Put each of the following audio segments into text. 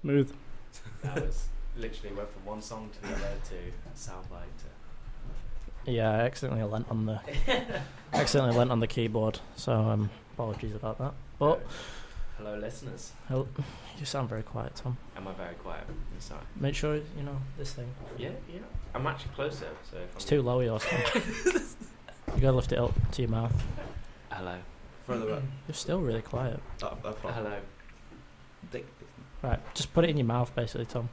Smooth. That was literally went from one song to the other to soundbite to... Yeah, I accidentally lent on the keyboard, so apologies about that. But hello, listeners. You sound very quiet, Tom. Am I very quiet? I'm sorry. Make sure you know this thing. Yeah. I'm actually closer, so if It's too low, yours. You gotta lift it up to your mouth. Hello. Further up. You're still really quiet. Hello. Right, just put it in your mouth, basically, Tom.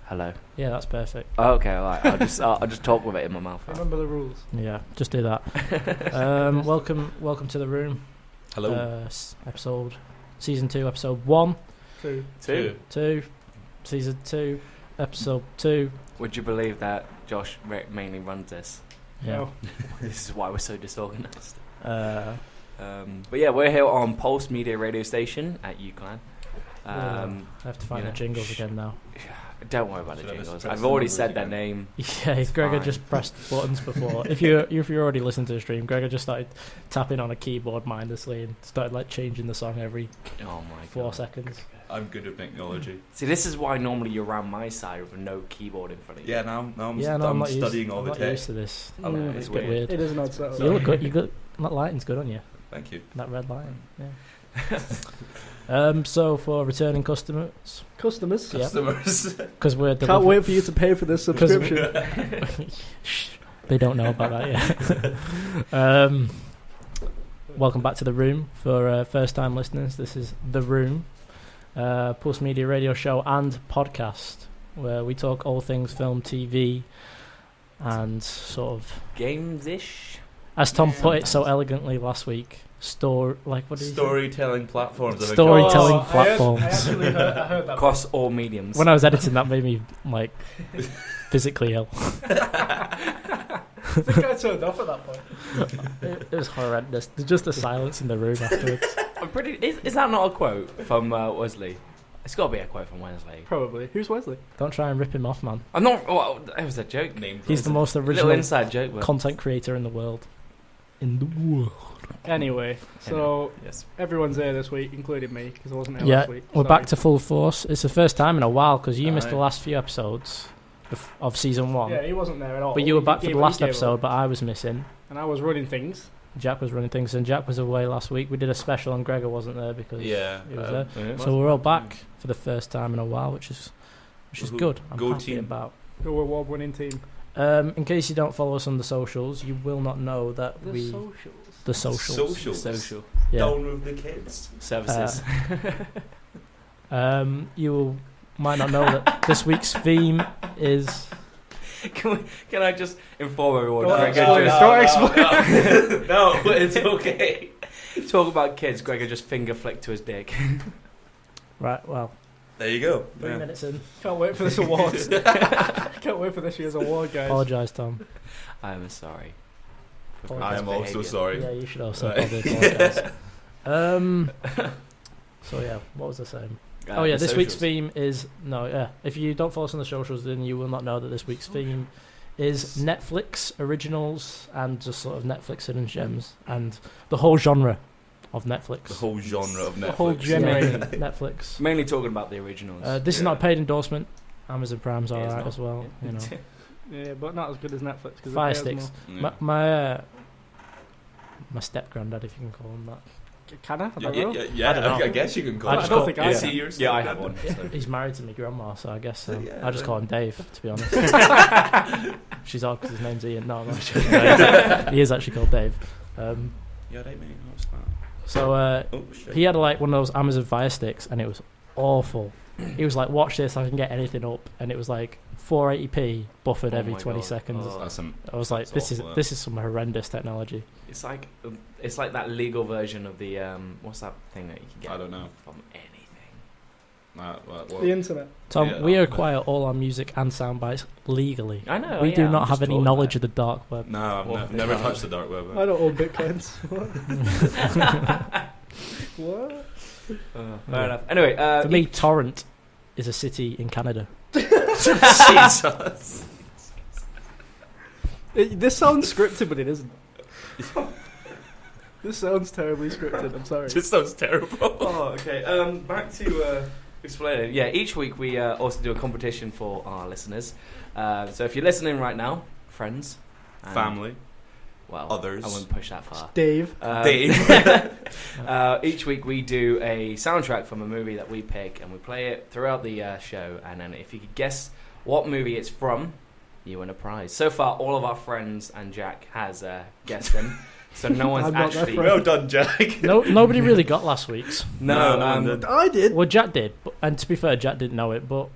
Hello. Yeah, that's perfect. Oh, okay, alright. I'll just talk with it in my mouth. Remember the rules. Yeah, just do that. Welcome to the room. Hello. Season 2, episode 1. 2. Season 2, episode 2. Would you believe that Josh mainly runs this? Yeah. No. This is why we're so disorganised. Uh, But yeah, we're here on Pulse Media Radio Station at UCLan. I have to find the jingles again now. Don't worry about the Should I just jingles. press I've the already numbers said their again? name. Yeah, It's Gregor fine. just pressed buttons before. If you're already listening to the stream, Gregor just started tapping on a keyboard mindlessly and started like changing the song every Oh my 4 god. seconds. I'm good with technology. See, this is why normally you're around my side with no keyboard in front of you. Yeah, now I'm I'm not studying used, all the I'm not used tech. to this. I know, It's it's a bit weird. It is an odd setup. You look good. You got that lighting's good on you. Thank you. That red lighting. Yeah. So for returning customers, Customers. Yeah. Customers. because we're Can't wait for you to pay for this subscription. Shh, they don't know about that yet. Welcome back to the room for first-time listeners. This is the room, Pulse Media radio show and podcast, where we talk all things film, TV, and sort of, Games-ish? as Tom put it so elegantly last week, what did he say? Storytelling platforms. of a Storytelling kind. platforms. I actually heard, I heard that. Across all mediums. When I was editing, that made me like physically ill. I think I turned off at that point. It was horrendous. There's just the silence in the room afterwards. I'm pretty. Is that not a quote from Wesley? It's got to be a quote from Wesley. Probably. Who's Wesley? Don't try and rip him off, man. I'm not. Well, it was a joke. Name He's the most Little original inside joke. But content creator in the world. Anyway, so yes. everyone's here this week, including me, because I wasn't here Yeah, last week. we're Sorry. back to full force. It's the first time in a while because you missed the Aye. last few episodes of season 1. Yeah, he wasn't there at all. But you were He back for gave- the he last gave episode, up. but I was missing. And I was running things. Jack was running things, and Jack was away last week. We did a special, and Gregor wasn't there because Yeah. he was there. Yeah. So we're all back for the first time in a while, which is good. I'm Go happy team. about. Go award-winning team. In case you don't follow us on the socials, you will not know that the socials. Social Yeah. Down with the kids. services. You might not know that this week's theme is. Can I just inform everyone? Don't Gregor explain. just- No, it's okay. Talk about kids. Gregor just finger flicked to his dick. Right, well, There you go. 3 Yeah. minutes in. Can't wait for this award. Can't wait for this year's award, guys. Apologise, Tom. I am sorry. Oh, I am also sorry. Yeah, you should also Right. probably apologise. So yeah, what was I saying? Oh yeah, this week's theme is if you don't follow us on the socials, then you will not know that this week's theme is Netflix originals and just sort of Netflix hidden gems and the whole genre of Netflix. The whole genre of Netflix. The whole Yeah, generation. Netflix. Mainly talking about the originals. This is not a paid endorsement. Amazon Prime's It is alright not. as well. You know, Yeah, but not as good as Netflix. 'Cause it Fire pays Sticks. Yeah. My step granddad, if you can call him that. more. Can I? I Yeah, don't know. yeah, I don't know. I guess you can call I it. just don't call- think I See can. yours? Yeah, I have one. He's married to my grandma, so I guess so. Yeah, I just yeah. call him Dave, to be honest. She's odd because his name's Ian. No, I'm not sure. He is actually called Dave. Yeah, right, mate. What's that? So Oh, shit. he had like one of those Amazon Fire Sticks, and it was awful. He was like, "Watch this, I can get anything up," and it was like 480p buffered Oh every my 20 God. seconds. Oh. That's some, I was like, that's "This awful, is some horrendous technology." It's like that legal version of the what's that thing that you can get? I don't know. From anything. The internet. Tom, Yeah, we that- acquire all our music and sound bites legally. I know. We yeah, do I'm not just have any talking knowledge of about the dark web. No, I've Well, never yeah. touched the dark web. I don't own bitcoins. What? it. Fair enough. Anyway, For me, Torrent is a city in Canada. Jesus. This sounds scripted, but it isn't. This sounds terribly scripted. I'm sorry. This sounds terrible. Oh, okay. Back to Explaining. Yeah, each week we also do a competition for our listeners. So if you're listening right now, friends, and, Family. well, Others. I won't push that far. Dave. Each week we do a soundtrack from a movie that we pick, and we play it throughout the show. And then if you could guess what movie it's from, you win a prize. So far, all of our friends and Jack has guessed them. So no one's I'm not that actually. friend. Well done, Jack. Nobody really got last week's. No, No, no one did. I did. Well, Jack did, and to be fair, Jack didn't know it, but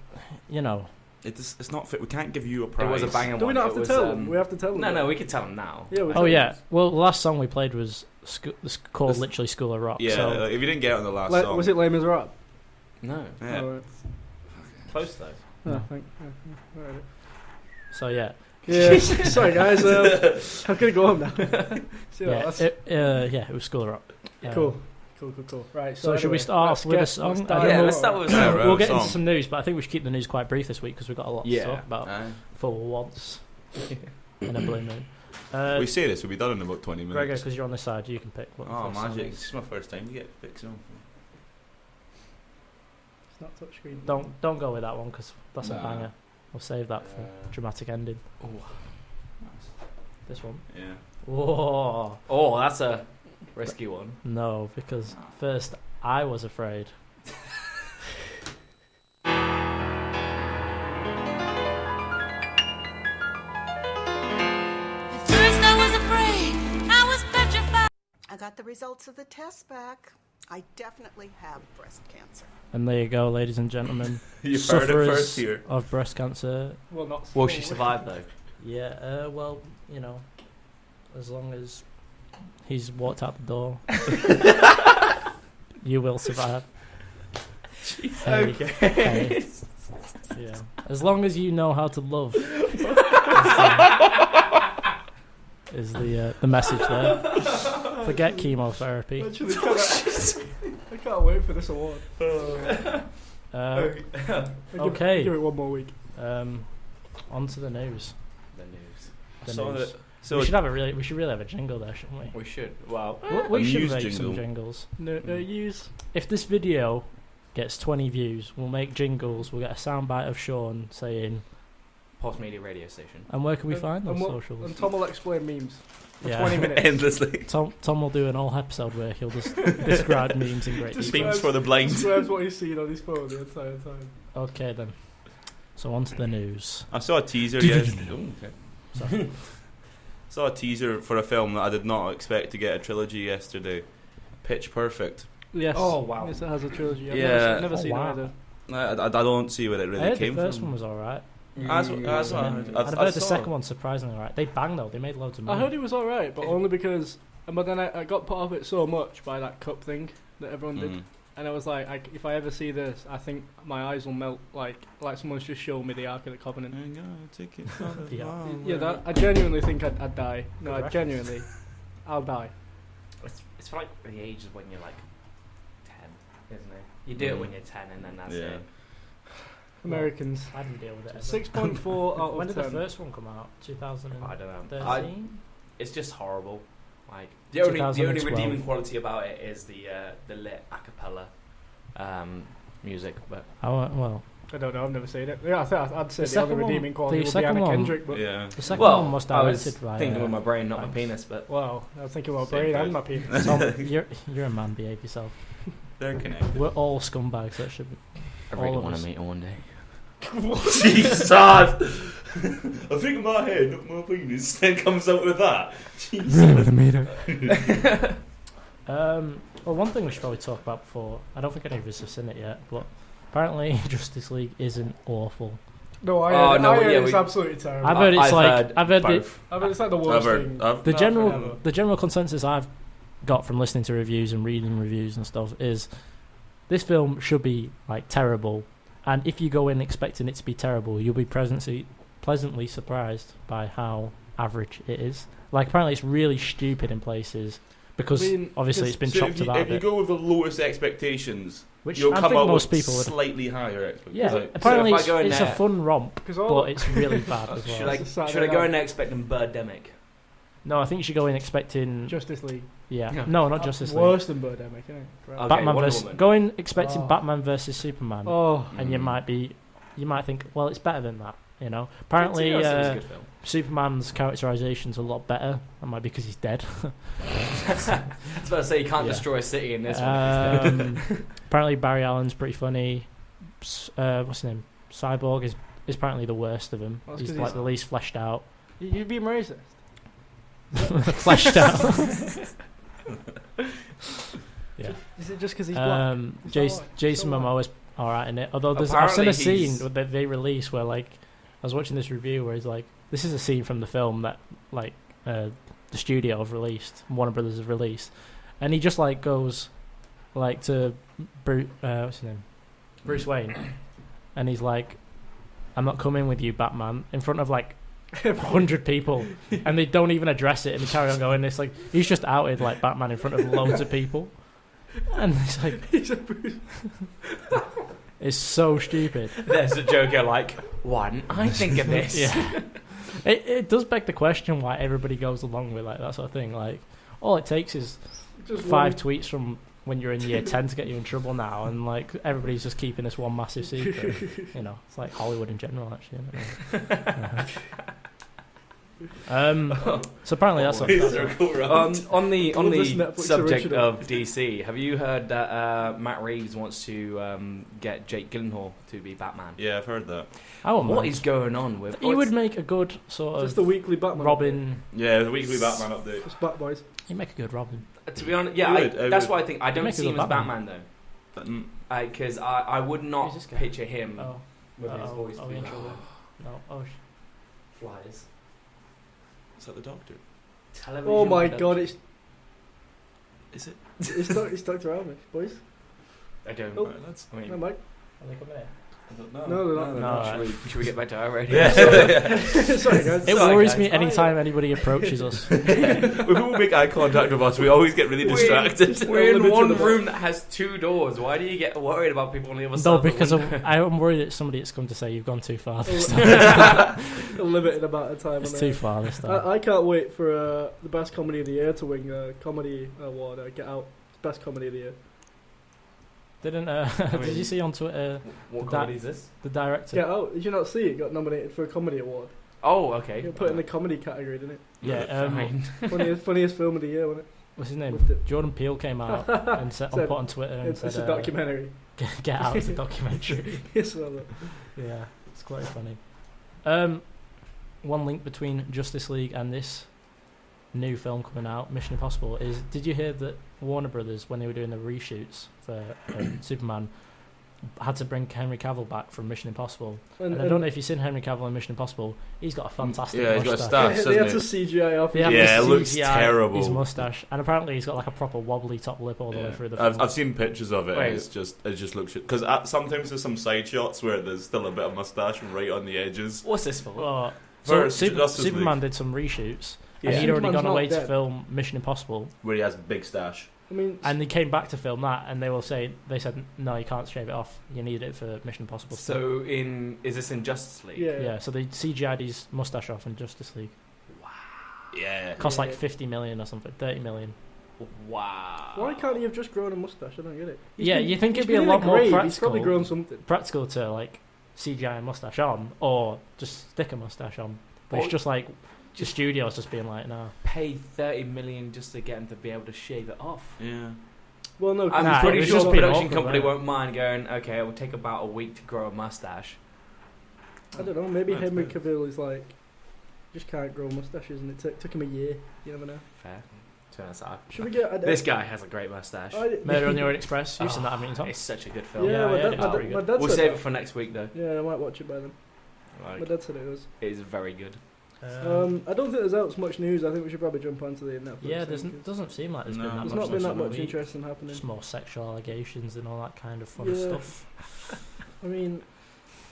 you know, It's not fit. We can't give you a prize. it was a banging Do we one. not It have to was, tell them? We have to tell them. No, we can tell them now. Yeah, we oh can. yeah. Well, the last song we played was called literally "School of Rock." Yeah, So like, if you didn't get it on the last song. Was it Lame as Rap? No. Yeah. Oh, Close though. oh, No. alright. So yeah, Yeah, sorry guys. I'm gonna go home now. See you yeah, later. it was "School of Rock." Cool. Right. So should we start off with a song? Let's I don't Yeah, know. let's start with a Yeah, song. right. We'll get song. into some news, but I think we should keep the news quite brief this week because we've got a lot to Yeah. talk about for once in a blue moon. we say this, we'll be done in about 20 minutes. Gregor, because you're on this side, you can pick what the Oh, first song magic. is. This is my first time to get picked on. It's not touchscreen. Don't go with that one because that's a Nah. banger. We'll save that for dramatic ending. This one. Yeah. Whoa. Oh, that's a risky one. No, because first I was afraid. At first I was afraid, I was petrified. I got the results of the test back. I definitely have breast cancer. And there you go, ladies and gentlemen. You've heard it Sufferers first here. of breast cancer. Well, not. Well, she survived though. Yeah, well, you know, as long as he's walked out the door, you will survive. Hey, hey. Yeah. As long as you know how to love is the message there. Forget chemotherapy. Actually, I can't wait for this award. Okay. Give it one more week. On to the news. The news. The So news. that- so we should really have a jingle there, shouldn't we? We should. Well, We A should news make some jingle. jingles. No use. If this video gets 20 views, we'll make jingles. We'll get a soundbite of Sean saying, Pulse Media radio station. and where can we find on and socials? And Tom will explain memes for Yeah. 20 minutes. Endlessly. Tom will do an whole episode where he'll just describe memes in great Just detail. Memes for the blind. Describes what he's seen on his phone the entire time. Okay then. So on to the news. I saw a teaser yesterday. Sorry. Saw a teaser for a film that I did not expect to get a trilogy yesterday. Pitch Perfect. Yes. Oh, wow. Yes, it has a trilogy. I've Yeah. never Oh, seen wow. either. I don't see where it I really heard came the first from. one was alright. I've And I've heard the second one surprisingly alright. They banged though. They made loads of money. I heard it was alright, but only because. But then I got put off it so much by that cup thing that everyone did. And I was like, if I ever see this, I think my eyes will melt like someone's just shown me the Ark of the Covenant. Yeah, that I genuinely think I'd die. No, Good I genuinely, I'll die. It's for like the age of when you're like 10, isn't it? You do it when you're 10 and then that's Yeah. it. Americans. I didn't deal with it. ever. 6.4 out of When did 10. the first one come out? 2013? I don't know. It's just horrible. Like the only 2012. redeeming quality about it is the lit a cappella music, but Well, I don't know. I've never seen it. Yeah, I'd say The the only second one- redeeming quality the would be second Anna one- Kendrick. But Yeah. the second well, one was I was directed by. thinking with my brain, not my thanks. penis, but wow, I was thinking about Same brain place. and my penis. Tom, you're a man. Behave yourself. They're connected. We're all scumbags. That should be. I All really of want us. to meet her one day. Jesus! I think in my head, not my penis, then comes out with that. Well, one thing we should probably talk about before. I don't think any of us have seen it yet, but apparently Justice League isn't awful. No, I Oh, heard, no, I heard yeah, it's we- absolutely terrible. I've heard it's I've like heard I've heard both. I mean, it's like the worst thing. the No, general forever. the general consensus I've got from listening to reviews and reading reviews and stuff is this film should be like terrible, and if you go in expecting it to be terrible, you'll be pleasantly surprised by how average it is. Like apparently it's really stupid in places because I mean, obviously it's been So chopped if you, about a if you bit, go with the lowest expectations, which you'll I come think out most with people would. slightly higher expectations. Yeah, Like, apparently So if I go in it's a there- fun romp, Because all but it's really bad as Should well. I It's a Saturday should I go night. in there expecting Birdemic? No, I think you should go in expecting. Justice League. Yeah. Yeah. No, not Justice League. Worse than Birdemic, isn't it? Right. Okay, Batman Wonder versus. Woman. Go in expecting Oh. Batman versus Superman, Oh, and you might think, well, it's better than that. You know. Apparently, It was a good film. Superman's characterization's a lot better. That might be because he's dead. I was about to say you can't Yeah. destroy a city in this one. Apparently, Barry Allen's pretty funny. What's his name? Cyborg is apparently the worst of them. Well, that's He's 'cause like he's- the least fleshed out. you're being racist. Fleshed out. Yeah. Is it just because he's black? He's alright. Jason So Momoa is alright in it. Although I've Apparently seen a he's- scene that they release where, like, I was watching this review where he's like, this is a scene from the film that, like, the studio have released, Warner Brothers have released, and he just, like, goes, like, to what's his name? Bruce Wayne, and he's like, I'm not coming with you, Batman, in front of, like, 100 people, and they don't even address it, and they carry on going. It's like he's just outed like Batman in front of loads of people, and it's like it's so stupid. There's a Joker like, why didn't I think of this? Yeah, it does beg the question why everybody goes along with like that sort of thing. Like all it takes is Just 5 tweets from when you're in year 10 to get you in trouble now, and like everybody's just keeping this one massive secret. You know, it's like Hollywood in general, actually. So apparently that's On the Love this Netflix subject original. of DC, have you heard that Matt Reeves wants to get Jake Gyllenhaal to be Batman? Yeah, I've heard that. I wouldn't What mind. is going on with? He would make a good sort Just of the weekly Batman. Robin. Yeah, the weekly Batman update. Just Bat Boys. He'd make a good Robin. To be honest, yeah, I would. that's why I think I don't Make a see him good as Batman Mm. though, because I would not Who's this guy? picture him Oh, with his voice. oh, being yeah. No. Oh, flies. Is that the Doctor? Television Oh my production. god, it's Is it? it's Dr. Almish, boys. I don't. Oh. Right, let's. I mean, No, Mike. are they coming in? I don't know. No, they're not. No, should we get back to our radio? Yeah. Sorry, guys. It Sorry, worries guys. me anytime anybody approaches us. When people make eye contact with us, we always get really distracted. We're in Limited one about- room that has 2 doors. Why do you get worried about people on the other side? No, of the because window? I'm worried that somebody that's come to say you've gone too far. This time. A limited amount of time. It's on too there. far this time. I can't wait for the best comedy of the year to win a comedy award. Get Out, best comedy of the year. Didn't mean- did you see on Twitter What that- comedy is this? the director? Get Out. Did you not see it? Got nominated for a comedy award. Oh, okay. Got put in the comedy category, didn't it? Yeah. Fine. Funniest film of the year, wasn't it? What's his name? Lived it. Jordan Peele came out and Said- put on Twitter and It's said, a documentary. Get Out, it's a documentary. Yes, well, Yeah, it's quite funny. One link between Justice League and this new film coming out, Mission Impossible, is did you hear that Warner Brothers, when they were doing the reshoots for Superman, had to bring Henry Cavill back from Mission Impossible? And I don't know if you've seen Henry Cavill in Mission Impossible. He's got a fantastic Yeah, he's got a mustache. stash, They had doesn't to he? CGI off. They have Yeah, to it looks CGI terrible. His mustache, and apparently he's got like a proper wobbly top lip all the way through the film. I've seen pictures of it. Wait. And it just looks because sometimes there's some side shots where there's still a bit of mustache right on the edges. What's this for? Well, For so Justice League. Superman did some reshoots, Yeah. and he'd already Superman's gone not away to dead. film Mission Impossible. Where he has a big stash. I mean, And they came back to film that, and they said no, you can't shave it off. You need it for Mission Impossible. So is this in Justice League? yeah. So they CGI'd his mustache off in Justice League. Yeah. Cost like Yeah. 50 million or something, 30 million. Wow. Why can't he have just grown a mustache? I don't get it. Yeah, you think he's it'd be a been in lot more grave. He's practical. probably grown something. Practical to like CGI a mustache on, or just stick a mustache on. But Or it's just like the studio's just being like, no. Pay 30 million just to get him to be able to shave it off? Yeah. Well, no, I'm Nah, it pretty was sure just the being production awkward, company right? won't mind going, okay, it will take about a week to grow a mustache. I don't know. Maybe That's Henry good. Cavill is like just can't grow mustaches, and it took him a year. You never know. Fair. To be honest, Should we get this guy has a great mustache. Murder on the Orient Express. You've seen that, haven't you, Tom? It's such a good film. Yeah, Yeah, my yeah, dad, it's my pretty dad, my good. dad We'll said save that. it for next week, though. Yeah, I might watch it by then. Like, My dad said it was. it is very good. I don't think there's out much news. I think we should probably jump onto the Netflix. yeah, thing, 'cause doesn't seem like there's No. been that there's much. not been that this much week. interesting happening. Just more sexual allegations and all that kind of fun Yeah. stuff. I mean,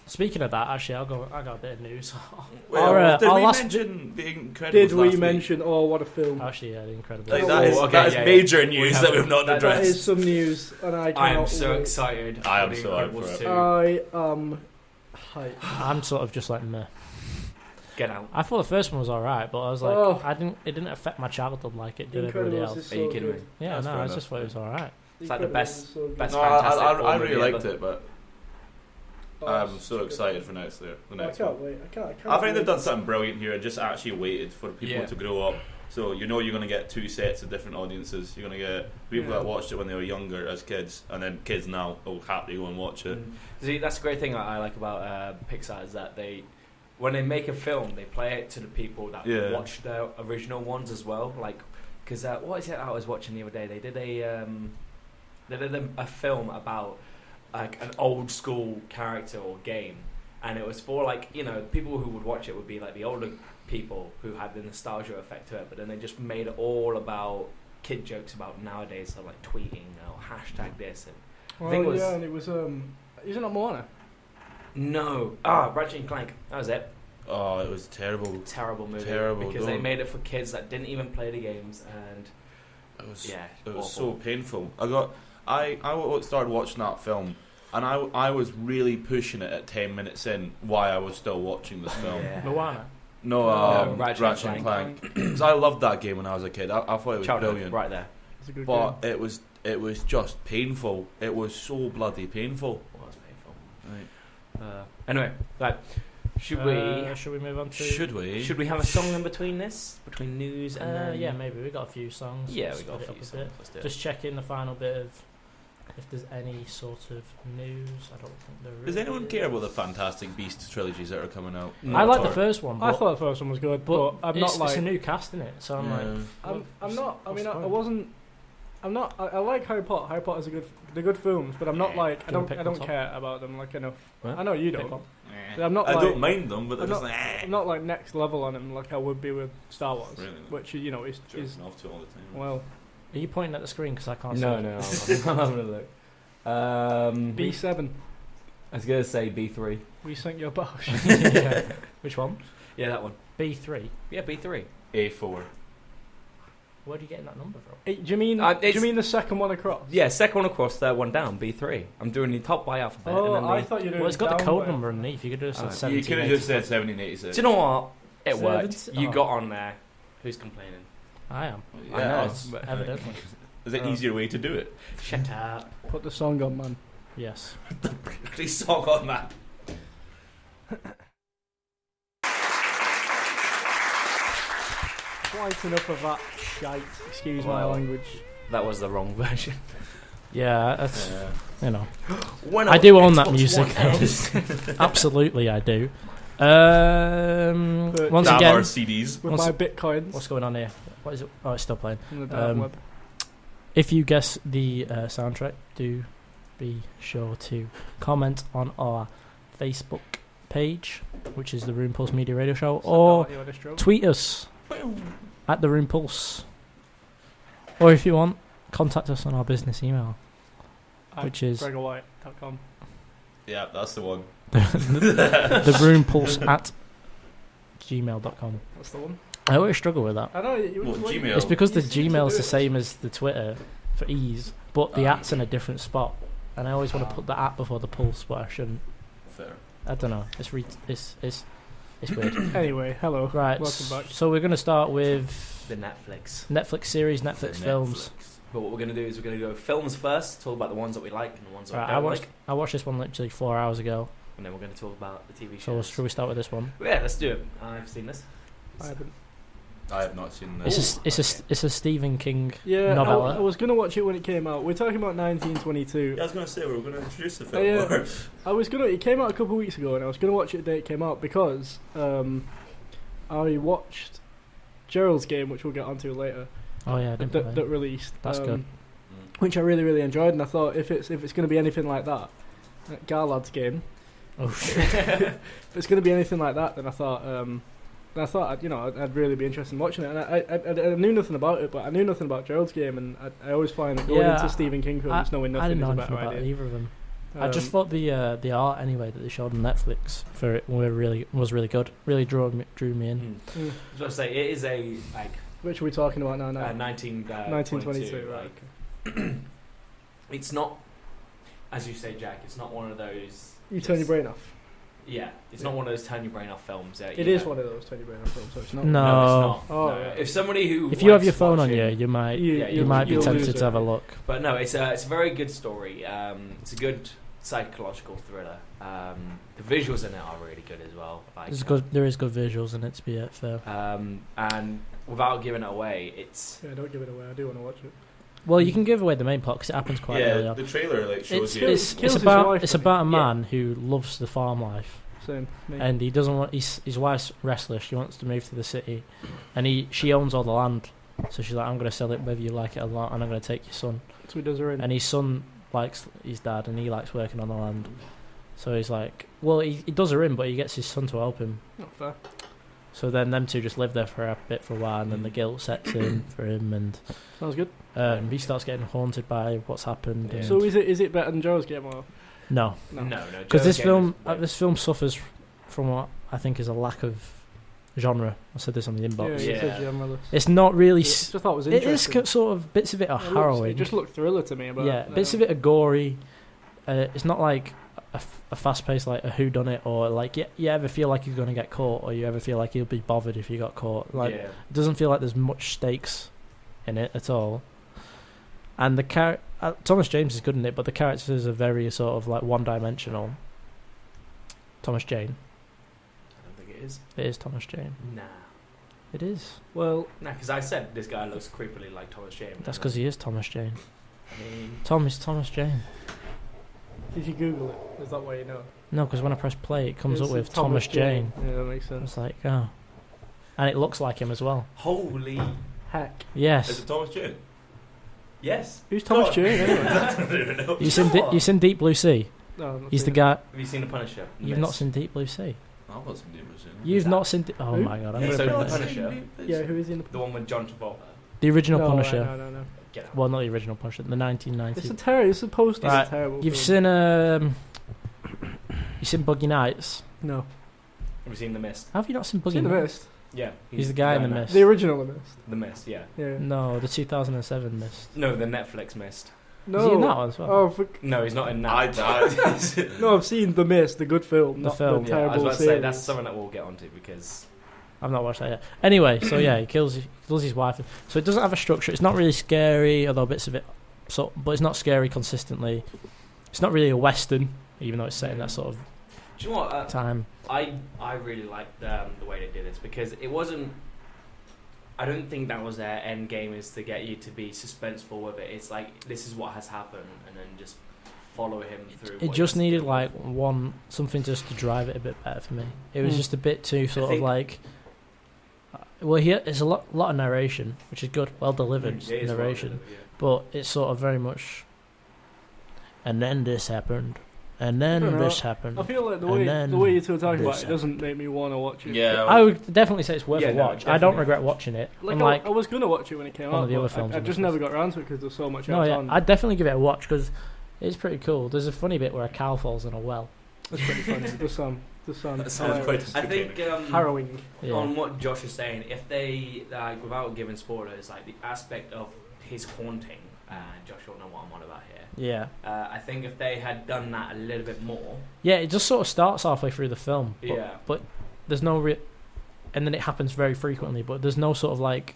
Speaking of that, actually, I got a bit of news. Well, did our we last- mention The Incredibles did we last week? mention? Oh, what a film! Actually, yeah, the incredible. Like, Oh, that is, okay, that is yeah, major yeah. news We that we've not haven't- That is addressed. some news, and I I am cannot so wait. excited. I am for The so hyped Incredibles for it. 2. I am hyped. I'm sort of just like meh. Get Out. I thought the first one was alright, but I was like, Oh. it didn't affect my childhood like it did everybody Incredibles else. is Are you so kidding me? good. Yeah, That's no, fair I enough. just thought it was alright. It's like the Incredibles best- is so good. best No, Fantastic I Four really movie liked ever. it, but Oh, I'm it's so good. excited for the next I one. can't wait. I can't I think they've done wait. something brilliant here and just actually waited for people Yeah. to grow up. So you know you're going to get two sets of different audiences. You're going to get people Yeah. that watched it when they were younger as kids, and then kids now will happily go and watch it. See, that's the great thing I like about Pixar is that when they make a film, they play it to the people that Yeah. watch the original ones as well. Like, because what is it I was watching the other day? They did a film about like an old school character or game, and it was for like people who would watch it would be like the older people who had the nostalgia effect to it, but then they just made it all about kid jokes about nowadays, so like tweeting or hashtag this and. Well, I think it was- yeah, and it was isn't it Moana? No. Ratchet and Clank. That was it. Oh, it was terrible. Terrible movie. Terrible, Because they don't. made it for kids that didn't even play the games, and It was yeah, it was awful. so painful. I started watching that film, and I was really pushing it at 10 minutes in why I was still watching this film. Yeah. Moana. No, No, Ratchet Ratchet and and Clank. Because I loved that game when I was a kid. I thought it was Childhood, brilliant. right there. It's a good But game. it was just painful. It was so bloody painful. It was painful. Right. Anyway, right. Should we move on to? Should we? should we have a song in between this, between news and then Yeah, maybe we got a few songs. Yeah, we Split got it a up few bit. songs. Let's do it. Just checking the final bit of if there's any sort of news. I don't think there is. Does anyone care about the Fantastic Beasts trilogies that are coming out? I like the Or- first one, I but, thought the first one was good, but I'm it's, not like it's a new cast in it, so I'm like, Yeah. I'm not. I what's mean, the I point? wasn't. I'm not. I like Harry Potter. Harry Potter's they're good films, but I'm not like. I Do you wanna don't. pick I don't one, Tom? care about them like enough. What? I know you pick don't. one. But I'm not. I like, don't mind them, but they're I'm just not, like. I'm not like next level on them like I would be with Star Wars, Really? which is Jerking off to it all the time. well Are you pointing at the screen because I can't see? No, it? no, I'm having a look. B7. I was gonna say B3. We sink your bosh. Yeah. Which one? Yeah, that one. B3. Yeah, B3. A4. Where are you getting that number from? Hey, do you mean? Do you mean the second one across? Yeah, second one across, third one down. B3. I'm doing the top by alphabet. Oh, and then I the, thought you were. Well, it's got the code number underneath. You could have Oh, said You could have 17. just said 1786. Do you know what? It worked. Seven- You oh. got on there. Who's complaining? I am. I know. it's- but- Evidently. There's an easier way to do it. Shut up. Put the song on, man. Yes. Please song on that. Quite enough of that shite. Excuse my Wow. language. That was the wrong version. Yeah, that's, you know. When I do own that Xbox music. One out. Absolutely, I do. But Once Damn again, our CDs. with Once- my bitcoins what's going on here? What is it? Oh, it's still playing. on the dark um, web. If you guess the soundtrack, do be sure to comment on our Facebook page, which is the Room Pulse Media Radio Show, or tweet us at the Room Pulse, or if you want, contact us on our business email, which is GregorWhite.com. Yeah, that's the one. the Room Pulse at gmail.com. That's the one. I always struggle with that. I know. What, Gmail? It's because the You seem to Gmail's do the it. same as the Twitter for ease, but the Ah. at's in a different spot, and I always want to put the at before the pulse, but I shouldn't. Fair. I don't know. It's weird. Anyway, hello. Right. Welcome back. So we're going to start with The Netflix. Netflix series, Netflix films. But what we're going to do is we're going to go films first, talk about the ones that we like and the ones that Right, we don't like, I watched this one literally 4 hours ago. and then we're going to talk about the TV So shows. should we start with this one? Yeah, let's do it. I've seen this. I haven't. I have not seen this. It's a Stephen King Yeah, novella. I was gonna watch it when it came out. We're talking about 1922. Yeah, I was going to say we were going to introduce the Oh, film. yeah. I was gonna. It came out a couple of weeks ago, and I was gonna watch it the day it came out because I watched Gerald's game, which we'll get onto later. Oh yeah, I didn't play. That released. That's good. Which I really really enjoyed, and I thought if it's gonna be anything like that, Garlad's game. Oh shit. If it's gonna be anything like that, then I thought. I'd really be interested in watching it, and I knew nothing about it, but I knew nothing about Gerald's game, and I always find that going Yeah, into Stephen King films knowing I nothing didn't is know a anything better about idea. either of them. I just thought the art anyway that they showed on Netflix for it was really good. Really drew me in. Mm. So I say it is a like Which are we talking about now? 1922. Right. Like, it's not, as you say, Jack. It's not one of those. You turn your brain off. Yeah, it's not one of those turn your brain off films. It is one of those turn your brain off films, so it's not. No. No, it's not. Oh, No. yeah. If somebody who If you have likes your phone on watching- you might You- you might be you'll tempted lose to have a it. look. But no, it's a very good story. It's a good psychological thriller. The visuals in it are really good as well. Like, There is good visuals in it, to be fair. and without giving it away, it's Yeah, don't give it away. I do want to watch it. Well, you can give away the main plot because it happens quite early Yeah, on. the trailer like shows you. kills his wife, It's doesn't about a it? man who loves the farm life, Same. Me. and he doesn't want. His wife's restless. She wants to move to the city, and she owns all the land. So she's like, I'm going to sell it whether you like it or not, and I'm going to take your son. So he does her in. And his son likes his dad, and he likes working on the land. So he's like, well, he does her in, but he gets his son to help him. Not fair. So then them two just live there for a while, and then the guilt sets in for him, and Sounds good. he starts getting haunted by what's happened. Yeah. and- So is it better than Joe's Game or no, no. because Joe's this Game film is- this film suffers from what I think is a lack of genre. I said this on the Yeah, inbox. you Yeah. said generalist. It's not really. Just thought it was It is interesting. sort of bits of it are It harrowing. just looked thriller to me. But, Yeah, bits of it are gory. It's not like a fast-paced like a whodunit or like you ever feel like you're going to get caught or you ever feel like you'll be bothered if you got caught. Like yeah. it doesn't feel like there's much stakes in it at all. And the Thomas James is good in it, but the characters are very sort of like one-dimensional. Thomas Jane. I don't think it is. It is Thomas Jane. Nah. It is. Well, Nah, because I said this guy looks creepily like Thomas James. That's because he is Thomas Jane. I mean, Tom is Thomas Jane. did you Google it? Is that why you know? No, because when I press play, it comes up It's with Thomas Jane. Yeah, that makes sense. It's like, oh. And it looks like him as well. holy Heck. Is Yes. it Thomas Jane? yes. Who's Thomas God. Jane anyway? I don't even know. You seen Deep Blue Sea? No, I've not He's the seen guy. Have you seen The Punisher? You've not seen Deep Blue Sea. I've not seen Demon Slayer. You've that? not seen. Oh Who? my god! I'm Yeah, gonna so bring The this. Punisher. it. Yeah, who is in The one with John Travolta. The original no, Punisher. No. Get out. Well, not the original Punisher. The 1990s. It's a poster. Right, It's a terrible. You've film. seen Buggy Nights. No. Have you seen The Mist? Have you not seen Buggy Seen The Nights? Mist. Yeah. He's the guy in The now. Mist. The original The Mist. The Mist, yeah. Yeah. No, the 2007 Mist. No, the Netflix Mist. No. Is he in that one as well? Oh, No, he's not in that. no, I've seen The Mist, the good film, The not film. the Yeah, I terrible was about to say series. that's something that we'll get onto because I've not watched that yet. Anyway, so yeah, he kills his wife. So it doesn't have a structure. It's not really scary, although bits of it. So, but it's not scary consistently. It's not really a western, even though it's set in that sort of do you know what? time. I really liked the way they did this because it wasn't. I don't think that was their end game is to get you to be suspenseful with it. It's like this is what has happened, and then just follow him through. It what just he's needed doing. like something just to drive it a bit better for me. It was Hmm. just a bit too sort of think- like. Well, here there's a lot of narration, which is good, well delivered It is well narration, delivered, yeah. but it's sort of very much. And then this happened, and then I don't know. this happened. I feel like And then the way you two are talking about this it doesn't make me want to watch it. Yeah, I would definitely say it's worth Yeah, a no, watch. I don't definitely. regret watching it. Like Unlike I was gonna watch it when it came one out. of the other but films I on just this never list. got around to it because there's so much no, else yeah, on. I'd definitely give it a watch because it's pretty cool. There's a funny bit where a cow falls in a well. That's pretty funny. The sun. that sounds quite. I think harrowing. Yeah. on what Josh is saying, if they like without giving spoilers, like the aspect of his haunting, Josh will know what I'm on about here. Yeah, I think if they had done that a little bit more, yeah. It just sort of starts halfway through the film. But there's no and then it happens very frequently. But there's no sort of like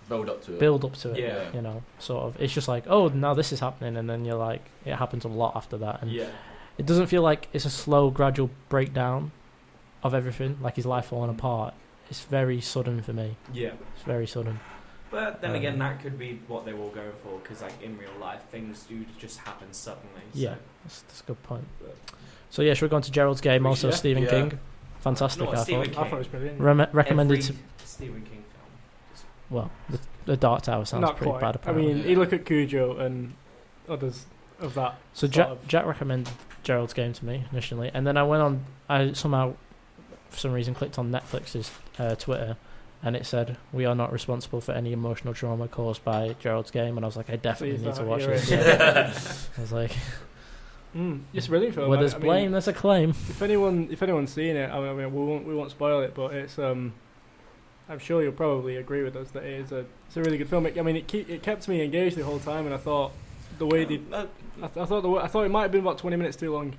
Build up to it. build up to it. Yeah. You know, sort of. It's just like, oh, now this is happening, and then you're like, it happens a lot after that, and yeah, it doesn't feel like it's a slow, gradual breakdown of everything, like his life falling apart. It's very sudden for me. yeah. It's very sudden. But then Um, again, that could be what they were going for because, like in real life, things do just happen suddenly. So. Yeah, that's a good point. So yeah, should we go on to Gerald's game? Also, Yeah. Stephen Yeah. King, fantastic. No, I Stephen thought. I thought it was brilliant. Recommended Every to. Stephen King film. Well, the Dark Tower sounds Not pretty quite. bad. I Apparently. mean, you look at Cujo and others of that. So sort of- Jack recommended Gerald's game to me initially, and then I went on. I somehow, for some reason, clicked on Netflix's Twitter, and it said we are not responsible for any emotional trauma caused by Gerald's game, and I was like, I definitely Please need to don't, watch you're this. right. Yeah. I was like, It's a brilliant film. where there's I mean, blame, there's a claim. If anyone's seen it, I mean, we won't spoil it, but it's I'm sure you'll probably agree with us that it's a really good film. I mean, it kept me engaged the whole time, and I thought the way they, I thought it might have been about 20 minutes too long.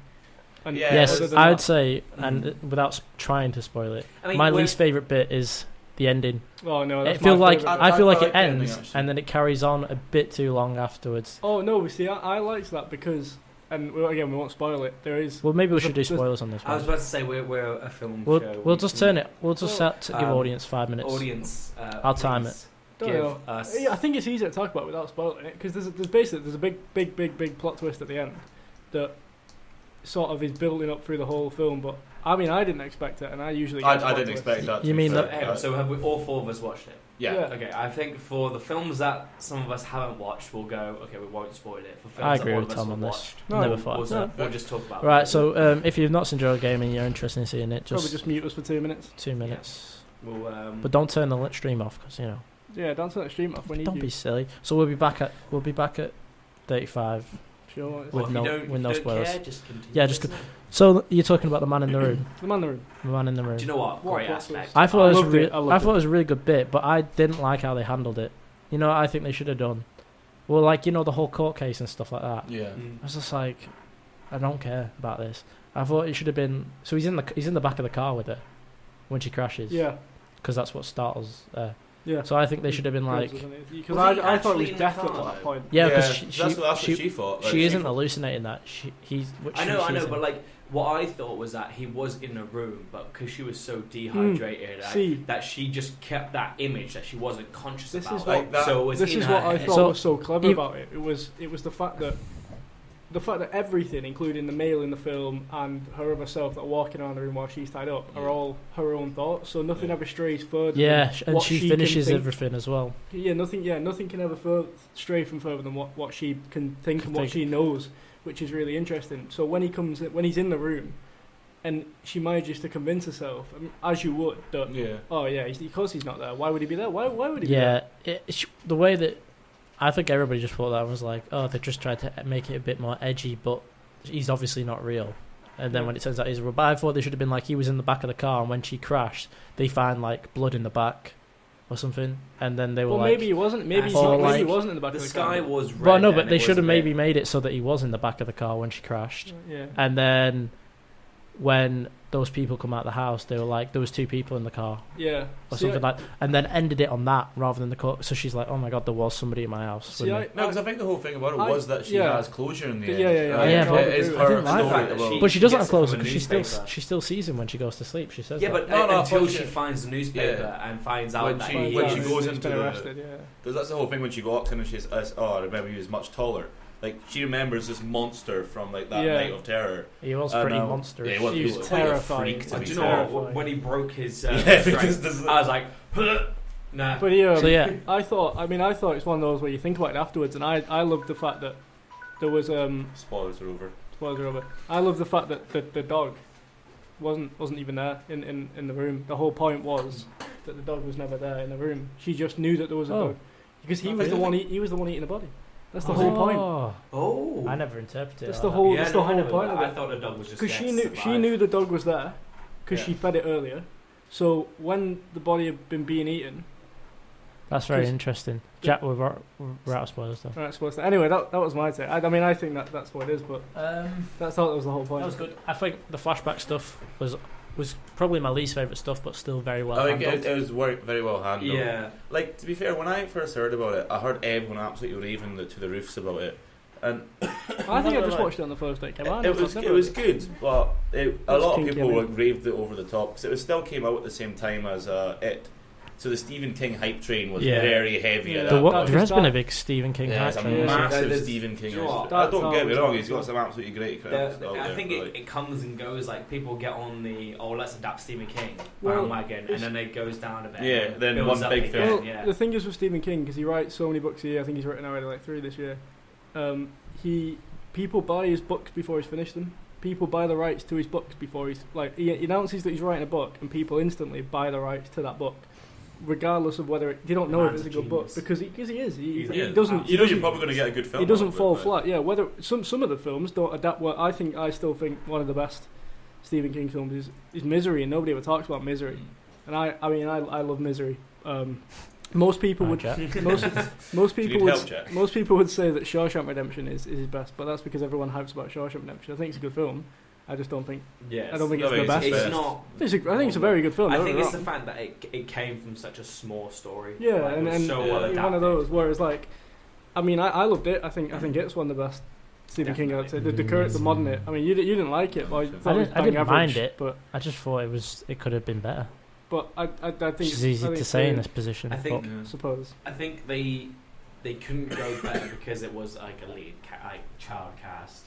And Yeah, Yes, other than I would that- say, and without trying to spoil it, I mean, my we're- least favorite bit is the ending. Oh no, I that's feel my like favourite bit. I feel like like it the ending, ends actually. and then it carries on a bit too long afterwards. Oh no, see, I liked that because, and again, we won't spoil it. There is. Well, maybe we should do There's- spoilers on this I was one. about to say we're a film We'll show. we'll We just can- turn it. We'll just set to give um, audience 5 minutes. Audience, I'll time please Don't give know. us. Yeah, I think it's easier to talk about without spoiling it because there's a big plot twist at the end that sort of is building up through the whole film. But I mean, I didn't expect it, and I usually get I plot didn't twists. expect that. to You be mean fair. that- Hang on, so have we all four of us watched it? Yeah. Yeah. Okay, I think for the films that some of us haven't watched, we'll go. Okay, we won't spoil it. For films I agree that all with of us Tom on have this. watched, No, Never no. thought. No. we'll just talk about. Right, it. so if you've not seen Gerald Gaming, you're interested in seeing it. Probably just mute us for 2 minutes. 2 minutes, We'll, but don't turn the stream off because you know. Yeah, don't turn that stream off when you Don't be silly. So we'll be back at 35. Sure. with well, if no- you don't, with if no you don't spoilers. Care, just continue. Yeah, just listening. So you're talking about the man in the room. The man in the room. The man in the room. Do you know what? What Great plot aspect. twist? I thought it was loved it. I I loved thought it it. was a really good bit, but I didn't like how they handled it. You know what I think they should have done? Well, like, you know, the whole court case and stuff like that. Yeah. Mm. I was just like, I don't care about this. I thought it should have been. So he's in the back of the car with her when she crashes. Yeah. Because that's what startles. Yeah. So I think they should have been like, Because Was he I thought it actually was in the definite car, at that though? point. yeah, because that's what she thought. Like, she isn't thought- hallucinating that. I know, but like what I thought was that he was in a room, but because she was so dehydrated, See. that she just kept that image that she wasn't conscious This about. is Like that- so it was This in is her what I head. thought So, was so clever ev- about it. It was the fact that everything, including the male in the film and her other self that are walking around the room while she's tied up, are all her own thoughts. So nothing Yeah. ever strays further. yeah, than and what she can finishes think. everything as well. Yeah, nothing can ever stray from further than what she can think and what Think. she knows, which is really interesting. So when he's in the room, and she manages to convince herself, I mean, as you would, that Yeah. oh yeah, because he's not there. Why would he be there? Why would he? Be there? Yeah, the way that I think everybody just thought that was like, oh, they just tried to make it a bit more edgy, but he's obviously not real. And then Yeah. when it turns out he's real, but I thought they should have been like, he was in the back of the car, and when she crashed, they find like blood in the back or something, and then they were Well, like, maybe he wasn't. Maybe he's Or not. Maybe he like- wasn't in the back The of the sky car. was red. well, no, and but they it should have was a bit- maybe made it so that he was in the back of the car when she crashed, Yeah. and then when those people come out of the house, they were like, there was 2 people in the car Yeah. or See, something like, and then ended it on that rather than the court. So she's like, oh my god, there was somebody in my house. See, wouldn't I, No, because I think the whole thing about it I- was that she yeah. has closure in the Yeah, end. yeah, yeah. Yeah, but it is I her didn't like story. that. about- but she doesn't gets have it closure from a because newspaper. she still sees him when she goes to sleep. She says Yeah, that. but No, until fuck she shit. finds the newspaper Yeah. and finds out When that she- he when is- she goes he's into been the- arrested. Yeah. Because that's the whole thing when she walks in and she's, oh, I remember he was much taller. Like, she remembers this monster from, like, that Yeah. night of terror. He was I pretty know. monstrous. Yeah, He was quite a terrifying. freak, to And be do you know fair. what? Terrifying. When he broke his Yeah, strength, because there's- I was like, nah. But So yeah, I thought it's one of those where you think about it afterwards, and I loved the fact that there was Spoilers are over. spoiler over. I love the fact that the dog wasn't even there in the room. The whole point was that the dog was never there in the room. She just knew that there was a Oh. dog because he No, was I the think- one he was the one eating the body. That's the Oh. whole point. Oh, I never interpreted That's it. the like whole. Yeah, that's no, the I whole never- point of I it. thought the dog was just Because there she to knew survive. the dog was there because Yeah. she fed it earlier. So when the body had been being eaten, That's very 'cause- interesting. Jack, we're out of spoilers though. right, supposed to. Anyway, that was my take. I mean, I think that's what it is, but that was the whole point. That was good. I think the flashback stuff was probably my least favourite stuff, but still very well I think handled. it was very well handled. Yeah, Like, to be fair, when I first heard about it, I heard everyone absolutely raving to the roofs about it. And I think I just watched it on the first day. Came out. it was good, but a That's lot of kinky, people I mean. raved it over the top because it still came out at the same time as It. So the Stephen King hype train was Yeah. very heavy Yeah. at There, that wa- point. there has been a that- big Stephen King Yeah, hype it's a train. Yeah. massive There's- Stephen King. do you know what? I don't That's get me how- wrong, he's got some absolutely great critics out I there, think but, like, it comes and goes. Like people get on the let's adapt Stephen King Well, bandwagon, and then it goes down a bit. Yeah, and then builds one up big again, film. Well, Yeah. the thing is with Stephen King, because he writes so many books a year. I think he's written already like 3 this year. People buy his books before he's finished them. People buy the rights to his books before he announces that he's writing a book, and people instantly buy the rights to that book, regardless of whether they don't know if Man's it's a a good book genius. because he is. He yeah, doesn't. you know you're probably going to get a good film. He doesn't out of it, fall but- flat. Yeah, whether some of the films don't adapt. Well, I still think one of the best Stephen King films is Misery, and nobody ever talks about Misery. And I love Misery. Most people Hi, would Jack. most Do you people need would help, Jack? most people would say that Shawshank Redemption is his best, but that's because everyone hypes about Shawshank Redemption. I think it's a good film. I just don't think. Yes. I don't think No, it's the best. It's best. not. I think it's a very good film. I don't think get it's me the wrong. fact that it came from such a small story. Yeah, Like, it and was so yeah. well one of adapted. those where it's like, I mean, I loved it. I think it's one of the best Stephen King. I'd say the current, the modern it. I mean, you didn't like it, but I thought it was I bang didn't average, mind it. but I just thought it could have been better. I think It's easy to say in this position. I think- I suppose. I think they couldn't go better because it was like a lead child cast.